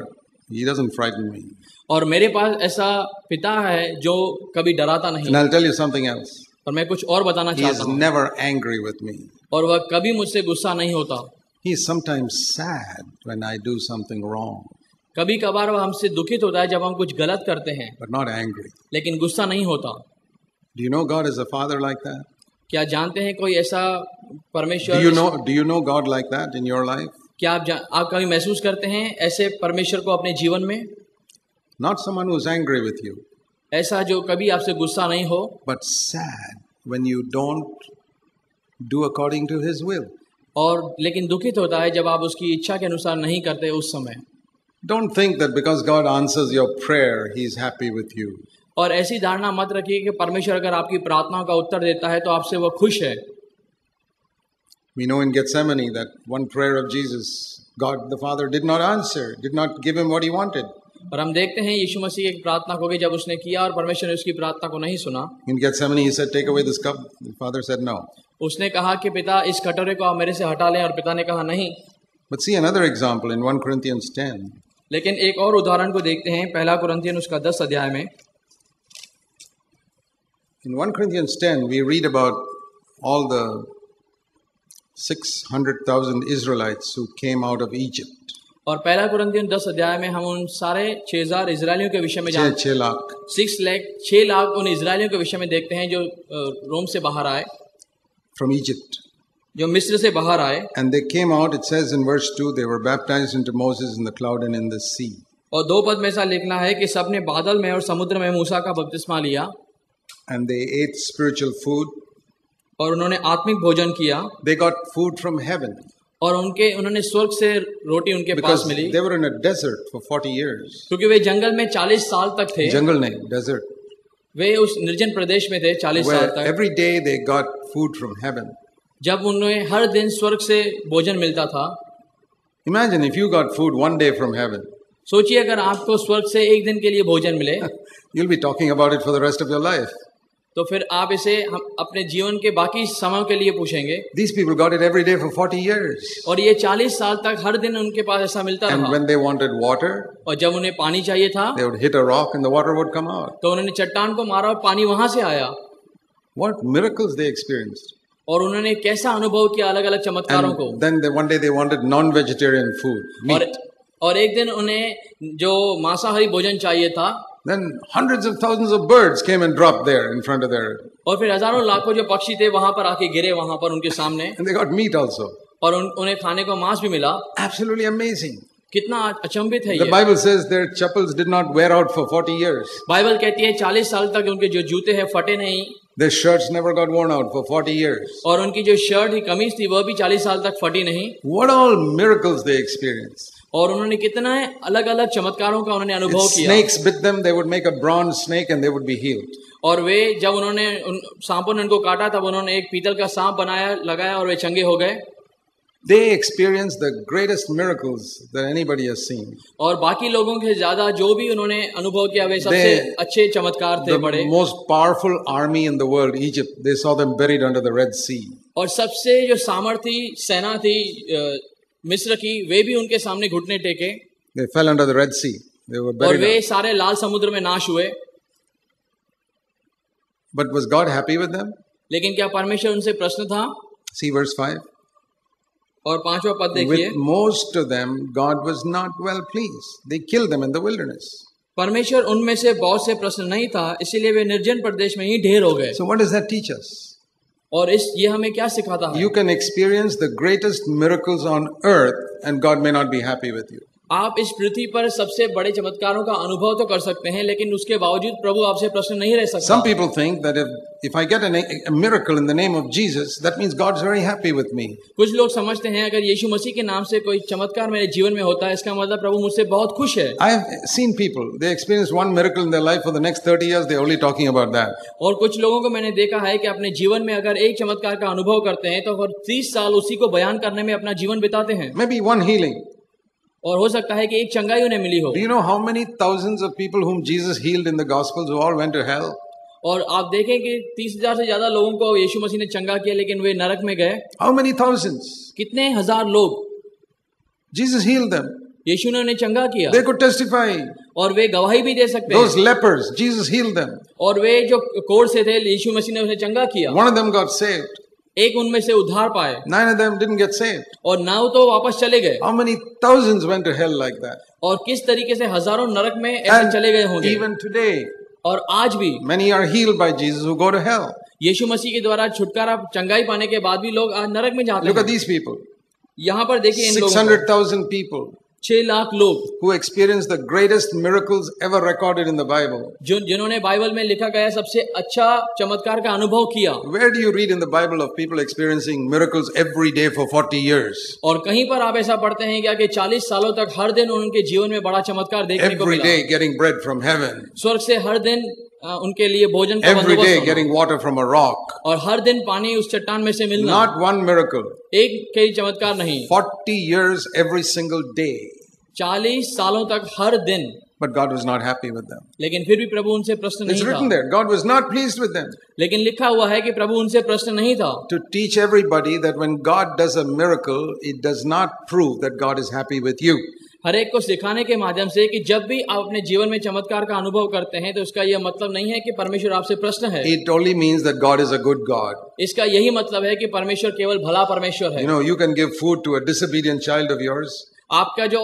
Speaker 1: He doesn't frighten me.
Speaker 2: और मेरे पास ऐसा पिता है जो कभी डराता नहीं.
Speaker 1: And I'll tell you something else.
Speaker 2: और मैं कुछ और बताना
Speaker 1: He
Speaker 2: चाहता
Speaker 1: is
Speaker 2: हूँ.
Speaker 1: never angry with me.
Speaker 2: और वह कभी मुझसे गुस्सा नहीं होता.
Speaker 1: He is sometimes sad when I do something wrong.
Speaker 2: कभी कभार वह हमसे दुखित होता है जब हम कुछ गलत करते हैं,
Speaker 1: But not angry.
Speaker 2: लेकिन गुस्सा नहीं होता.
Speaker 1: Do you know God is a father like that?
Speaker 2: क्या जानते हैं कोई ऐसा परमेश्वर?
Speaker 1: Do you know God like that in your life?
Speaker 2: क्या आप कभी महसूस करते हैं ऐसे परमेश्वर को अपने जीवन में?
Speaker 1: Not someone who's angry with you.
Speaker 2: ऐसा जो कभी आपसे गुस्सा नहीं हो,
Speaker 1: but sad when you don't do according to his will.
Speaker 2: और लेकिन दुखित होता है जब आप उसकी इच्छा के अनुसार नहीं करते उस समय.
Speaker 1: Don't think that because God answers your prayer, he is happy with you.
Speaker 2: और ऐसी धारणा मत रखिए कि परमेश्वर अगर आपकी प्रार्थनाओं का उत्तर देता है तो आपसे वह खुश है.
Speaker 1: We know in Gethsemane that one prayer of Jesus, God the Father did not answer, did not give him what he wanted.
Speaker 2: और हम देखते हैं यीशु मसीह की प्रार्थना को भी जब उसने किया और परमेश्वर ने उसकी प्रार्थना को नहीं सुना.
Speaker 1: In Gethsemane he said, take away this cup. The Father said no.
Speaker 2: उसने कहा कि पिता इस कटोरे को आप मेरे से हटा लें, और पिता ने कहा नहीं.
Speaker 1: But see another example in 1 Corinthians 10.
Speaker 2: लेकिन एक और उदाहरण को देखते हैं 1 कुरिन्थियन उसका 10 अध्याय में.
Speaker 1: In 1 Corinthians 10 we read about all the 600,000 Israelites who came out of Egypt.
Speaker 2: और 1 कुरिन्थियन 10 अध्याय में हम उन सारे 6,000 इजरायलियों के विषय में जानते हैं. 6 लाख उन इजरायलियों के विषय में देखते हैं जो रोम से बाहर आए,
Speaker 1: from Egypt,
Speaker 2: जो मिस्र से बाहर आए.
Speaker 1: And they came out, it says in verse 2, they were baptized into Moses in the cloud and in the sea.
Speaker 2: और 2 पद में ऐसा लिखना है कि सबने बादल में और समुद्र में मूसा का बपतिस्मा लिया.
Speaker 1: And they ate spiritual food.
Speaker 2: और उन्होंने आत्मिक भोजन किया.
Speaker 1: They got food from heaven.
Speaker 2: और उन्होंने स्वर्ग से रोटी उनके पास मिली.
Speaker 1: They were in a desert for 40 years.
Speaker 2: क्योंकि वे जंगल में 40 साल तक थे.
Speaker 1: जंगल नहीं, desert.
Speaker 2: वे उस निर्जन प्रदेश में थे 40 साल तक.
Speaker 1: Every day they got food from heaven.
Speaker 2: जब उन्हें हर दिन स्वर्ग से भोजन मिलता था.
Speaker 1: Imagine if you got food one day from heaven.
Speaker 2: सोचिए अगर आपको स्वर्ग से एक दिन के लिए भोजन मिले.
Speaker 1: You'll be talking about it for the rest of your life.
Speaker 2: तो फिर आप इसे हम अपने जीवन के बाकी समय के लिए पूछेंगे.
Speaker 1: These people got it every day for 40 years.
Speaker 2: और ये 40 साल तक हर दिन उनके पास ऐसा मिलता
Speaker 1: And
Speaker 2: था.
Speaker 1: when they wanted water,
Speaker 2: और जब उन्हें पानी चाहिए था,
Speaker 1: they would hit a rock and the water would come out.
Speaker 2: तो उन्होंने चट्टान को मारा और पानी वहां से आया.
Speaker 1: What miracles they experienced.
Speaker 2: और उन्होंने कैसा अनुभव किया अलग अलग चमत्कारों को.
Speaker 1: Then one day they wanted non-vegetarian food, meat.
Speaker 2: और एक दिन उन्हें जो मांसाहारी भोजन चाहिए था.
Speaker 1: Then hundreds of thousands of birds came and dropped there in front of their.
Speaker 2: और फिर हजारों लाखों जो पक्षी थे वहां पर आके गिरे वहां पर उनके सामने.
Speaker 1: And they got meat also.
Speaker 2: और उन्हें खाने को मांस भी मिला.
Speaker 1: Absolutely amazing.
Speaker 2: कितना अचंभित है ये.
Speaker 1: The Bible says their chappals did not wear out for 40 years.
Speaker 2: Bible कहती है 40 साल तक उनके जो जूते हैं फटे नहीं.
Speaker 1: Their shirts never got worn out for 40 years.
Speaker 2: और उनकी जो शर्ट ही कमीज थी वह भी 40 साल तक फटी नहीं.
Speaker 1: What all miracles they experienced.
Speaker 2: और उन्होंने कितना अलग अलग चमत्कारों का उन्होंने अनुभव किया.
Speaker 1: Snakes bit them, they would make a bronze snake and they would be healed.
Speaker 2: और वे जब उन्होंने सांपों ने उनको काटा तब उन्होंने एक पीतल का सांप बनाया लगाया और वे चंगे हो गए.
Speaker 1: They experienced the greatest miracles that anybody has seen.
Speaker 2: और बाकी लोगों के ज्यादा जो भी उन्होंने अनुभव किया वे सबसे अच्छे चमत्कार थे बड़े.
Speaker 1: The most powerful army in the world, Egypt, they saw them buried under the Red Sea.
Speaker 2: और सबसे जो सामर्थी सेना थी मिस्र की, वे भी उनके सामने घुटने टेके.
Speaker 1: They fell under the Red Sea. They were buried.
Speaker 2: और वे सारे लाल समुद्र में नाश हुए.
Speaker 1: But was God happy with them?
Speaker 2: लेकिन क्या परमेश्वर उनसे प्रसन्न था?
Speaker 1: See verse 5.
Speaker 2: और 5वां पद देखिए.
Speaker 1: With most of them, God was not well pleased. They killed them in the wilderness.
Speaker 2: परमेश्वर उनमें से बहुत से प्रसन्न नहीं था, इसीलिए वे निर्जन प्रदेश में ही ढेर हो गए.
Speaker 1: So what does that teach us?
Speaker 2: और ये हमें क्या सिखाता है?
Speaker 1: You can experience the greatest miracles on earth and God may not be happy with you.
Speaker 2: आप इस पृथ्वी पर सबसे बड़े चमत्कारों का अनुभव तो कर सकते हैं, लेकिन उसके बावजूद प्रभु आपसे प्रसन्न नहीं रह सकता.
Speaker 1: Some people think that if I get a miracle in the name of Jesus, that means God's very happy with me.
Speaker 2: कुछ लोग समझते हैं अगर यीशु मसीह के नाम से कोई चमत्कार मेरे जीवन में होता है, इसका मतलब प्रभु मुझसे बहुत खुश है.
Speaker 1: I have seen people, they experienced one miracle in their life, for the next 30 years they're only talking about that.
Speaker 2: और कुछ लोगों को मैंने देखा है कि अपने जीवन में अगर एक चमत्कार का अनुभव करते हैं तो फिर 30 साल उसी को बयान करने में अपना जीवन बिताते हैं.
Speaker 1: Maybe one healing.
Speaker 2: और हो सकता है कि एक चंगाई उन्हें मिली हो.
Speaker 1: Do you know how many thousands of people whom Jesus healed in the Gospels who all went to hell?
Speaker 2: और आप देखें कि 30,000 से ज्यादा लोगों को यीशु मसीह ने चंगा किया, लेकिन वे नरक में गए.
Speaker 1: How many thousands?
Speaker 2: कितने हजार लोग.
Speaker 1: Jesus healed them.
Speaker 2: यीशु ने उन्हें चंगा किया.
Speaker 1: They could testify.
Speaker 2: और वे गवाही भी दे सकते हैं.
Speaker 1: Those lepers, Jesus healed them.
Speaker 2: और वे जो कोढ़ से थे, यीशु मसीह ने उन्हें चंगा किया.
Speaker 1: One of them got saved.
Speaker 2: एक उनमें से उद्धार पाए.
Speaker 1: 9 of them didn't get saved.
Speaker 2: और 9 तो वापस चले गए.
Speaker 1: How many thousands went to hell like that?
Speaker 2: और किस तरीके से हजारों नरक में ऐसे चले गए होंगे.
Speaker 1: Even today,
Speaker 2: और आज भी
Speaker 1: many are healed by Jesus who go to hell.
Speaker 2: यीशु मसीह के द्वारा छुटकारा चंगाई पाने के बाद भी लोग आज नरक में जाते हैं.
Speaker 1: Look at these people.
Speaker 2: यहाँ पर देखिए इन लोगों को.
Speaker 1: 600,000 people.
Speaker 2: 6 लाख लोग
Speaker 1: who experienced the greatest miracles ever recorded in the Bible.
Speaker 2: जिन्होंने बाइबल में लिखा गया सबसे अच्छा चमत्कार का अनुभव किया.
Speaker 1: Where do you read in the Bible of people experiencing miracles every day for 40 years?
Speaker 2: और कहीं पर आप ऐसा पढ़ते हैं क्या कि 40 सालों तक हर दिन उनके जीवन में बड़ा चमत्कार देखने को मिला.
Speaker 1: Every day getting bread from heaven.
Speaker 2: स्वर्ग से हर दिन उनके लिए भोजन का बंदोबस्त.
Speaker 1: Every day getting water from a rock.
Speaker 2: और हर दिन पानी उस चट्टान में से मिलना.
Speaker 1: Not one miracle.
Speaker 2: एक कई चमत्कार नहीं.
Speaker 1: 40 years every single day.
Speaker 2: 40 सालों तक हर दिन.
Speaker 1: But God was not happy with them.
Speaker 2: लेकिन फिर भी प्रभु उनसे प्रसन्न नहीं था.
Speaker 1: It's written there. God was not pleased with them.
Speaker 2: लेकिन लिखा हुआ है कि प्रभु उनसे प्रसन्न नहीं था.
Speaker 1: To teach everybody that when God does a miracle, it does not prove that God is happy with you.
Speaker 2: हर एक को सिखाने के माध्यम से कि जब भी आप अपने जीवन में चमत्कार का अनुभव करते हैं तो इसका यह मतलब नहीं है कि परमेश्वर आपसे प्रसन्न है.
Speaker 1: It only means that God is a good God.
Speaker 2: इसका यही मतलब है कि परमेश्वर केवल भला परमेश्वर है.
Speaker 1: You know, you can give food to a disobedient child of yours.
Speaker 2: आपका जो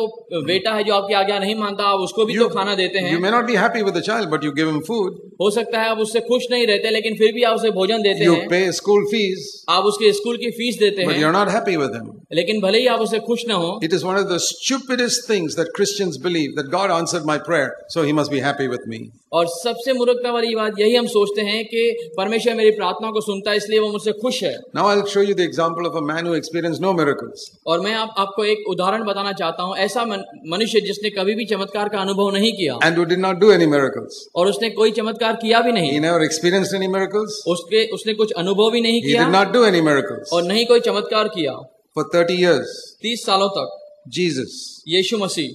Speaker 2: बेटा है जो आपकी आज्ञा नहीं मानता, आप उसको भी तो खाना देते हैं.
Speaker 1: You may not be happy with the child, but you give him food.
Speaker 2: हो सकता है आप उससे खुश नहीं रहते, लेकिन फिर भी आप उसे भोजन देते हैं.
Speaker 1: You pay school fees.
Speaker 2: आप उसके स्कूल की फीस देते हैं.
Speaker 1: But you're not happy with him.
Speaker 2: लेकिन भले ही आप उससे खुश न हो.
Speaker 1: It is one of the stupidest things that Christians believe, that God answered my prayer, so He must be happy with me.
Speaker 2: और सबसे मूर्खता वाली बात यही हम सोचते हैं कि परमेश्वर मेरी प्रार्थना को सुनता है, इसलिए वो मुझसे खुश है.
Speaker 1: Now I'll show you the example of a man who experienced no miracles.
Speaker 2: और मैं आपको एक उदाहरण बताना चाहता हूँ. ऐसा मनुष्य जिसने कभी भी चमत्कार का अनुभव नहीं किया.
Speaker 1: And who did not do any miracles.
Speaker 2: और उसने कोई चमत्कार किया भी नहीं.
Speaker 1: He never experienced any miracles.
Speaker 2: उसने कुछ अनुभव भी नहीं किया.
Speaker 1: He did not do any miracles.
Speaker 2: और नहीं कोई चमत्कार किया.
Speaker 1: For 30 years.
Speaker 2: 30 सालों तक.
Speaker 1: Jesus.
Speaker 2: Yeshu Masih.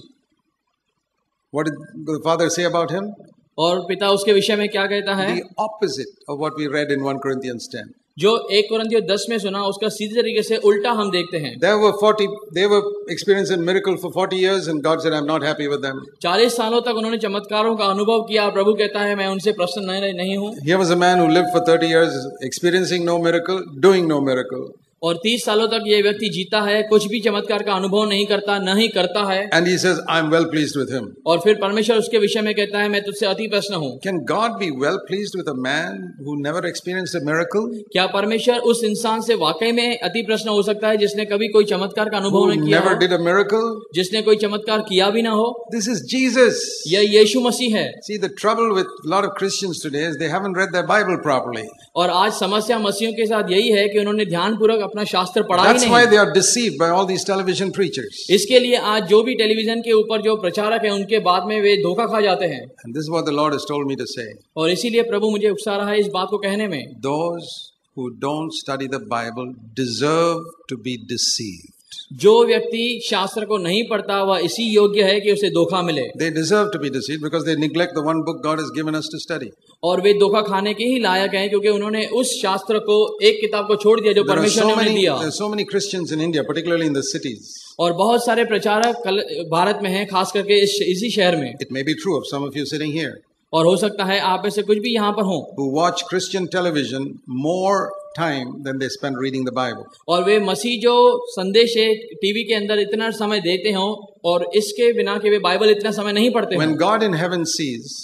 Speaker 1: What did the Father say about him?
Speaker 2: और पिता उसके विषय में क्या कहता है?
Speaker 1: The opposite of what we read in 1 Corinthians 10.
Speaker 2: जो 1 कोरिन्थियों 10 में सुना, उसका सीधे तरीके से उल्टा हम देखते हैं.
Speaker 1: They were experiencing a miracle for 40 years and God said, I'm not happy with them.
Speaker 2: 40 सालों तक उन्होंने चमत्कारों का अनुभव किया. प्रभु कहता है मैं उनसे प्रसन्न नहीं हूँ.
Speaker 1: Here was a man who lived for 30 years experiencing no miracle, doing no miracle.
Speaker 2: और 30 सालों तक ये व्यक्ति जीता है, कुछ भी चमत्कार का अनुभव नहीं करता, न ही करता है.
Speaker 1: And he says, I'm well pleased with him.
Speaker 2: और फिर परमेश्वर उसके विषय में कहता है मैं तुझसे अति प्रसन्न हूँ.
Speaker 1: Can God be well pleased with a man who never experienced a miracle?
Speaker 2: क्या परमेश्वर उस इंसान से वाकई में अति प्रसन्न हो सकता है जिसने कभी कोई चमत्कार का अनुभव नहीं किया,
Speaker 1: never did a miracle,
Speaker 2: जिसने कोई चमत्कार किया भी ना हो?
Speaker 1: This is Jesus.
Speaker 2: यह यीशु मसीह है.
Speaker 1: See, the trouble with a lot of Christians today is they haven't read their Bible properly.
Speaker 2: और आज समस्या मसीहियों के साथ यही है कि उन्होंने ध्यानपूर्वक अपना शास्त्र पढ़ा.
Speaker 1: That's why they are deceived by all these television preachers.
Speaker 2: इसके लिए आज जो भी टेलीविजन के ऊपर जो प्रचारक हैं उनके बाद में वे धोखा खा जाते हैं.
Speaker 1: And this is what the Lord has told me to say.
Speaker 2: और इसीलिए प्रभु मुझे उकसा रहा है इस बात को कहने में.
Speaker 1: Those who don't study the Bible deserve to be deceived.
Speaker 2: जो व्यक्ति शास्त्र को नहीं पढ़ता वह इसी योग्य है कि उसे धोखा मिले.
Speaker 1: They deserve to be deceived because they neglect the one book God has given us to study.
Speaker 2: और वे धोखा खाने के ही लायक हैं क्योंकि उन्होंने उस शास्त्र को एक किताब को छोड़ दिया जो परमेश्वर ने उन्हें दिया.
Speaker 1: There are so many Christians in India, particularly in the cities.
Speaker 2: और बहुत सारे प्रचारक भारत में हैं, खास करके इसी शहर में.
Speaker 1: It may be true of some of you sitting here.
Speaker 2: और हो सकता है आप में से कुछ भी यहाँ पर हों.
Speaker 1: Who watch Christian television more time than they spend reading the Bible.
Speaker 2: और वे मसीह जो संदेश है टीवी के अंदर इतना समय देते हों और इसके बिना कि वे बाइबल इतना समय नहीं पढ़ते हों.
Speaker 1: When God in heaven sees,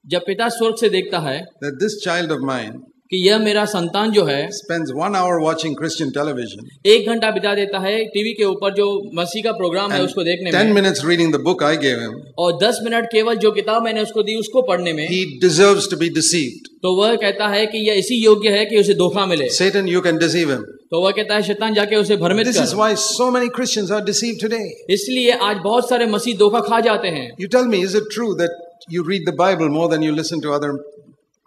Speaker 2: जब पिता स्वर्ग से देखता है
Speaker 1: that this child of mine
Speaker 2: कि यह मेरा संतान जो है
Speaker 1: spends 1 hour watching Christian television,
Speaker 2: 1 घंटा बिता देता है टीवी के ऊपर जो मसीह का प्रोग्राम है उसको देखने में,
Speaker 1: 10 minutes reading the book I gave him,
Speaker 2: और 10 मिनट केवल जो किताब मैंने उसको दी उसको पढ़ने में,
Speaker 1: he deserves to be deceived.
Speaker 2: तो वह कहता है कि यह इसी योग्य है कि उसे धोखा मिले.
Speaker 1: Satan, you can deceive him.
Speaker 2: तो वह कहता है शैतान जाके उसे भ्रमित कर.
Speaker 1: This is why so many Christians are deceived today.
Speaker 2: इसलिए आज बहुत सारे मसीह धोखा खा जाते हैं.
Speaker 1: You tell me, is it true that you read the Bible more than you listen to other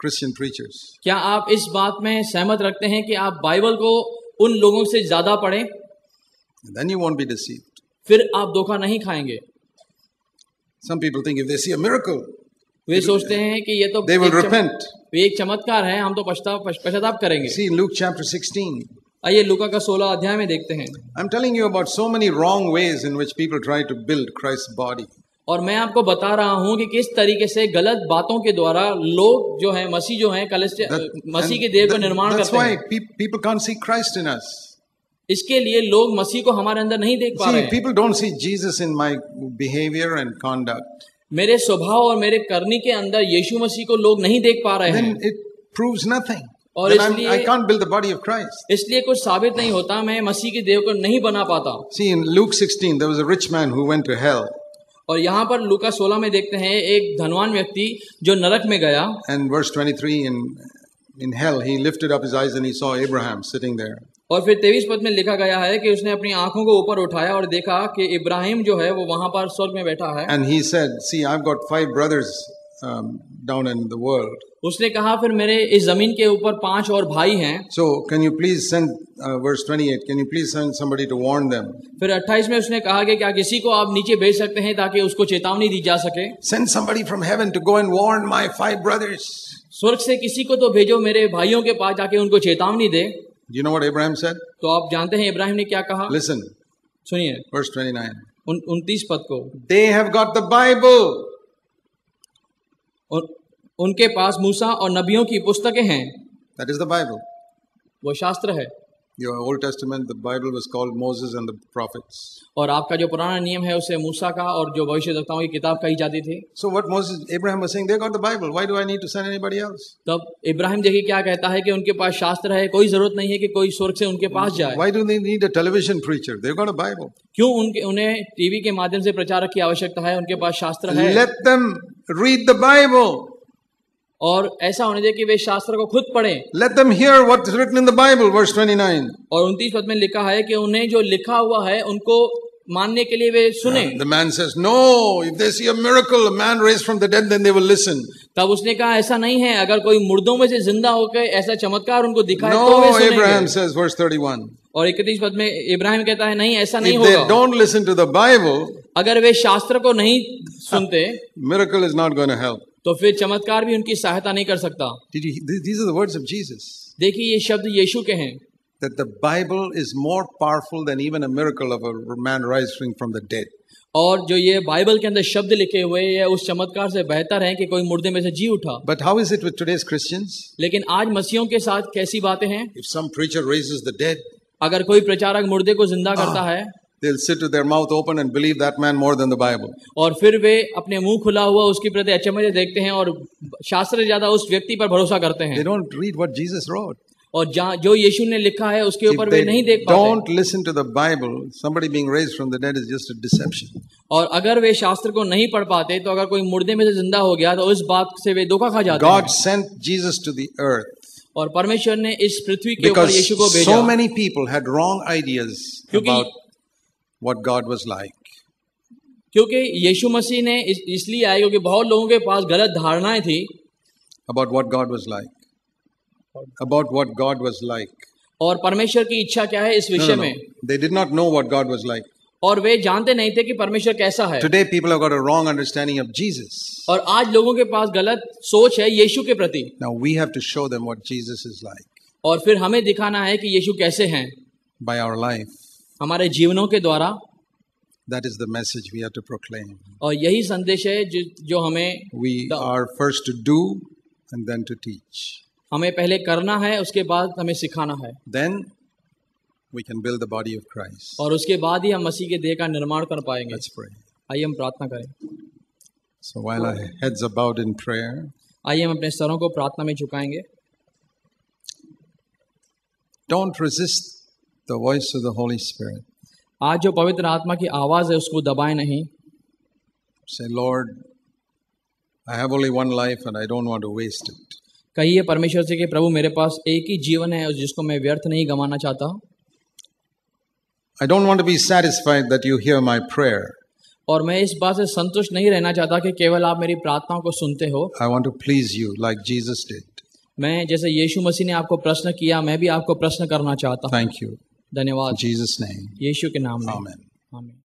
Speaker 1: Christian preachers?
Speaker 2: क्या आप इस बात में सहमत रखते हैं कि आप बाइबल को उन लोगों से ज्यादा पढ़ें?
Speaker 1: Then you won't be deceived.
Speaker 2: फिर आप धोखा नहीं खाएंगे.
Speaker 1: Some people think if they see a miracle,
Speaker 2: वे सोचते हैं कि ये तो
Speaker 1: they will repent.
Speaker 2: वे एक चमत्कार है, हम तो पश्चाताप करेंगे.
Speaker 1: See in Luke chapter 16.
Speaker 2: आइए लूका का 16 अध्याय में देखते हैं.
Speaker 1: I'm telling you about so many wrong ways in which people try to build Christ's body.
Speaker 2: और मैं आपको बता रहा हूं कि किस तरीके से गलत बातों के द्वारा लोग जो हैं मसीह जो हैं मसीह के देह का निर्माण करते हैं.
Speaker 1: That's why people can't see Christ in us.
Speaker 2: इसके लिए लोग मसीह को हमारे अंदर नहीं देख पा रहे हैं.
Speaker 1: People don't see Jesus in my behavior and conduct.
Speaker 2: मेरे स्वभाव और मेरे करनी के अंदर यीशु मसीह को लोग नहीं देख पा रहे हैं.
Speaker 1: Then it proves nothing.
Speaker 2: और इसलिए
Speaker 1: I can't build the body of Christ.
Speaker 2: इसलिए कुछ साबित नहीं होता, मैं मसीह के देह को नहीं बना पाता.
Speaker 1: See in Luke 16 there was a rich man who went to hell.
Speaker 2: और यहाँ पर लूका 16 में देखते हैं एक धनवान व्यक्ति जो नरक में गया.
Speaker 1: And verse 23 in hell he lifted up his eyes and he saw Abraham sitting there.
Speaker 2: और फिर 23 पद में लिखा गया है कि उसने अपनी आंखों को ऊपर उठाया और देखा कि इब्राहिम जो है वो वहां पर स्वर्ग में बैठा है.
Speaker 1: And he said, see, I've got 5 brothers down in the world.
Speaker 2: उसने कहा फिर मेरे इस जमीन के ऊपर 5 और भाई हैं.
Speaker 1: So can you please send verse 28? Can you please send somebody to warn them?
Speaker 2: फिर 28 में उसने कहा कि क्या किसी को आप नीचे भेज सकते हैं ताकि उसको चेतावनी दी जा सके.
Speaker 1: Send somebody from heaven to go and warn my 5 brothers.
Speaker 2: स्वर्ग से किसी को तो भेजो मेरे भाइयों के पास जाके उनको चेतावनी दे.
Speaker 1: Do you know what Abraham said?
Speaker 2: तो आप जानते हैं इब्राहिम ने क्या कहा?
Speaker 1: Listen.
Speaker 2: सुनिए.
Speaker 1: Verse 29.
Speaker 2: 29 पद को.
Speaker 1: They have got the Bible.
Speaker 2: उनके पास मूसा और नबियों की पुस्तकें हैं.
Speaker 1: That is the Bible.
Speaker 2: वो शास्त्र है.
Speaker 1: Your Old Testament, the Bible was called Moses and the prophets.
Speaker 2: और आपका जो पुराना नियम है उसे मूसा का और जो भविष्यवक्ताओं की किताब कही जाती थी.
Speaker 1: So what Abraham was saying, they got the Bible. Why do I need to send anybody else?
Speaker 2: तब इब्राहिम देखिए क्या कहता है कि उनके पास शास्त्र है, कोई जरूरत नहीं है कि कोई स्वर्ग से उनके पास जाए.
Speaker 1: Why do they need a television preacher? They've got a Bible.
Speaker 2: क्यों उन्हें टीवी के माध्यम से प्रचारक की आवश्यकता है? उनके पास शास्त्र है.
Speaker 1: Let them read the Bible.
Speaker 2: और ऐसा होने दे कि वे शास्त्र को खुद पढ़ें.
Speaker 1: Let them hear what's written in the Bible, verse 29.
Speaker 2: और 29 पद में लिखा है कि उन्हें जो लिखा हुआ है उनको मानने के लिए वे सुने.
Speaker 1: The man says, no, if they see a miracle, a man raised from the dead, then they will listen.
Speaker 2: तब उसने कहा ऐसा नहीं है, अगर कोई मुर्दों में से जिंदा होकर ऐसा चमत्कार उनको दिखाए तो वे सुनेंगे.
Speaker 1: Abraham says, verse 31.
Speaker 2: और 31 पद में इब्राहिम कहता है नहीं ऐसा नहीं होगा.
Speaker 1: If they don't listen to the Bible,
Speaker 2: अगर वे शास्त्र को नहीं सुनते,
Speaker 1: miracle is not going to help.
Speaker 2: तो फिर चमत्कार भी उनकी सहायता नहीं कर सकता.
Speaker 1: These are the words of Jesus.
Speaker 2: देखिए ये शब्द यीशु के हैं.
Speaker 1: That the Bible is more powerful than even a miracle of a man rising from the dead.
Speaker 2: और जो ये बाइबल के अंदर शब्द लिखे हुए हैं उस चमत्कार से बेहतर है कि कोई मुर्दे में से जी उठा.
Speaker 1: But how is it with today's Christians?
Speaker 2: लेकिन आज मसीहों के साथ कैसी बातें हैं?
Speaker 1: If some preacher raises the dead,
Speaker 2: अगर कोई प्रचारक मुर्दे को जिंदा करता है,
Speaker 1: they'll sit with their mouth open and believe that man more than the Bible.
Speaker 2: और फिर वे अपने मुंह खुला हुआ उसकी प्रति अचंभे से देखते हैं और शास्त्र से ज्यादा उस व्यक्ति पर भरोसा करते हैं.
Speaker 1: They don't read what Jesus wrote.
Speaker 2: और जो यीशु ने लिखा है उसके ऊपर वे नहीं देख पाते.
Speaker 1: Don't listen to the Bible. Somebody being raised from the dead is just a deception.
Speaker 2: और अगर वे शास्त्र को नहीं पढ़ पाते तो अगर कोई मुर्दे में से जिंदा हो गया तो उस बात से वे धोखा खा जाते हैं.
Speaker 1: God sent Jesus to the earth.
Speaker 2: और परमेश्वर ने इस पृथ्वी के ऊपर यीशु को भेजा.
Speaker 1: So many people had wrong ideas about what God was like.
Speaker 2: क्योंकि यीशु मसीह ने इसलिए आए क्योंकि बहुत लोगों के पास गलत धारणाएं थी
Speaker 1: about what God was like. About what God was like.
Speaker 2: और परमेश्वर की इच्छा क्या है इस विषय में?
Speaker 1: They did not know what God was like.
Speaker 2: और वे जानते नहीं थे कि परमेश्वर कैसा है.
Speaker 1: Today people have got a wrong understanding of Jesus.
Speaker 2: और आज लोगों के पास गलत सोच है यीशु के प्रति.
Speaker 1: Now we have to show them what Jesus is like.
Speaker 2: और फिर हमें दिखाना है कि यीशु कैसे हैं.
Speaker 1: By our life.
Speaker 2: हमारे जीवनों के द्वारा.
Speaker 1: That is the message we have to proclaim.
Speaker 2: और यही संदेश है जो हमें.
Speaker 1: We are first to do and then to teach.
Speaker 2: हमें पहले करना है उसके बाद हमें सिखाना है.
Speaker 1: Then we can build the body of Christ.
Speaker 2: और उसके बाद ही हम मसीह के देह का निर्माण कर पाएंगे.
Speaker 1: Let's pray.
Speaker 2: आइए हम प्रार्थना करें.
Speaker 1: So while our heads are bowed in prayer,
Speaker 2: आइए हम अपने सरों को प्रार्थना में झुकाएंगे.
Speaker 1: Don't resist the voice of the Holy Spirit.
Speaker 2: आज जो पवित्र आत्मा की आवाज है उसको दबाए नहीं.
Speaker 1: Say, Lord, I have only one life and I don't want to waste it.
Speaker 2: कहिए परमेश्वर से कि प्रभु मेरे पास एक ही जीवन है जिसको मैं व्यर्थ नहीं गंवाना चाहता.
Speaker 1: I don't want to be satisfied that you hear my prayer.
Speaker 2: और मैं इस बात से संतुष्ट नहीं रहना चाहता कि केवल आप मेरी प्रार्थनाओं को सुनते हो.
Speaker 1: I want to please you like Jesus did.
Speaker 2: मैं जैसे यीशु मसीह ने आपको प्रश्न किया मैं भी आपको प्रश्न करना चाहता हूँ.
Speaker 1: Thank you.
Speaker 2: धन्यवाद.
Speaker 1: In Jesus' name.
Speaker 2: यीशु के नाम में.
Speaker 1: Amen.
Speaker 2: आमीन.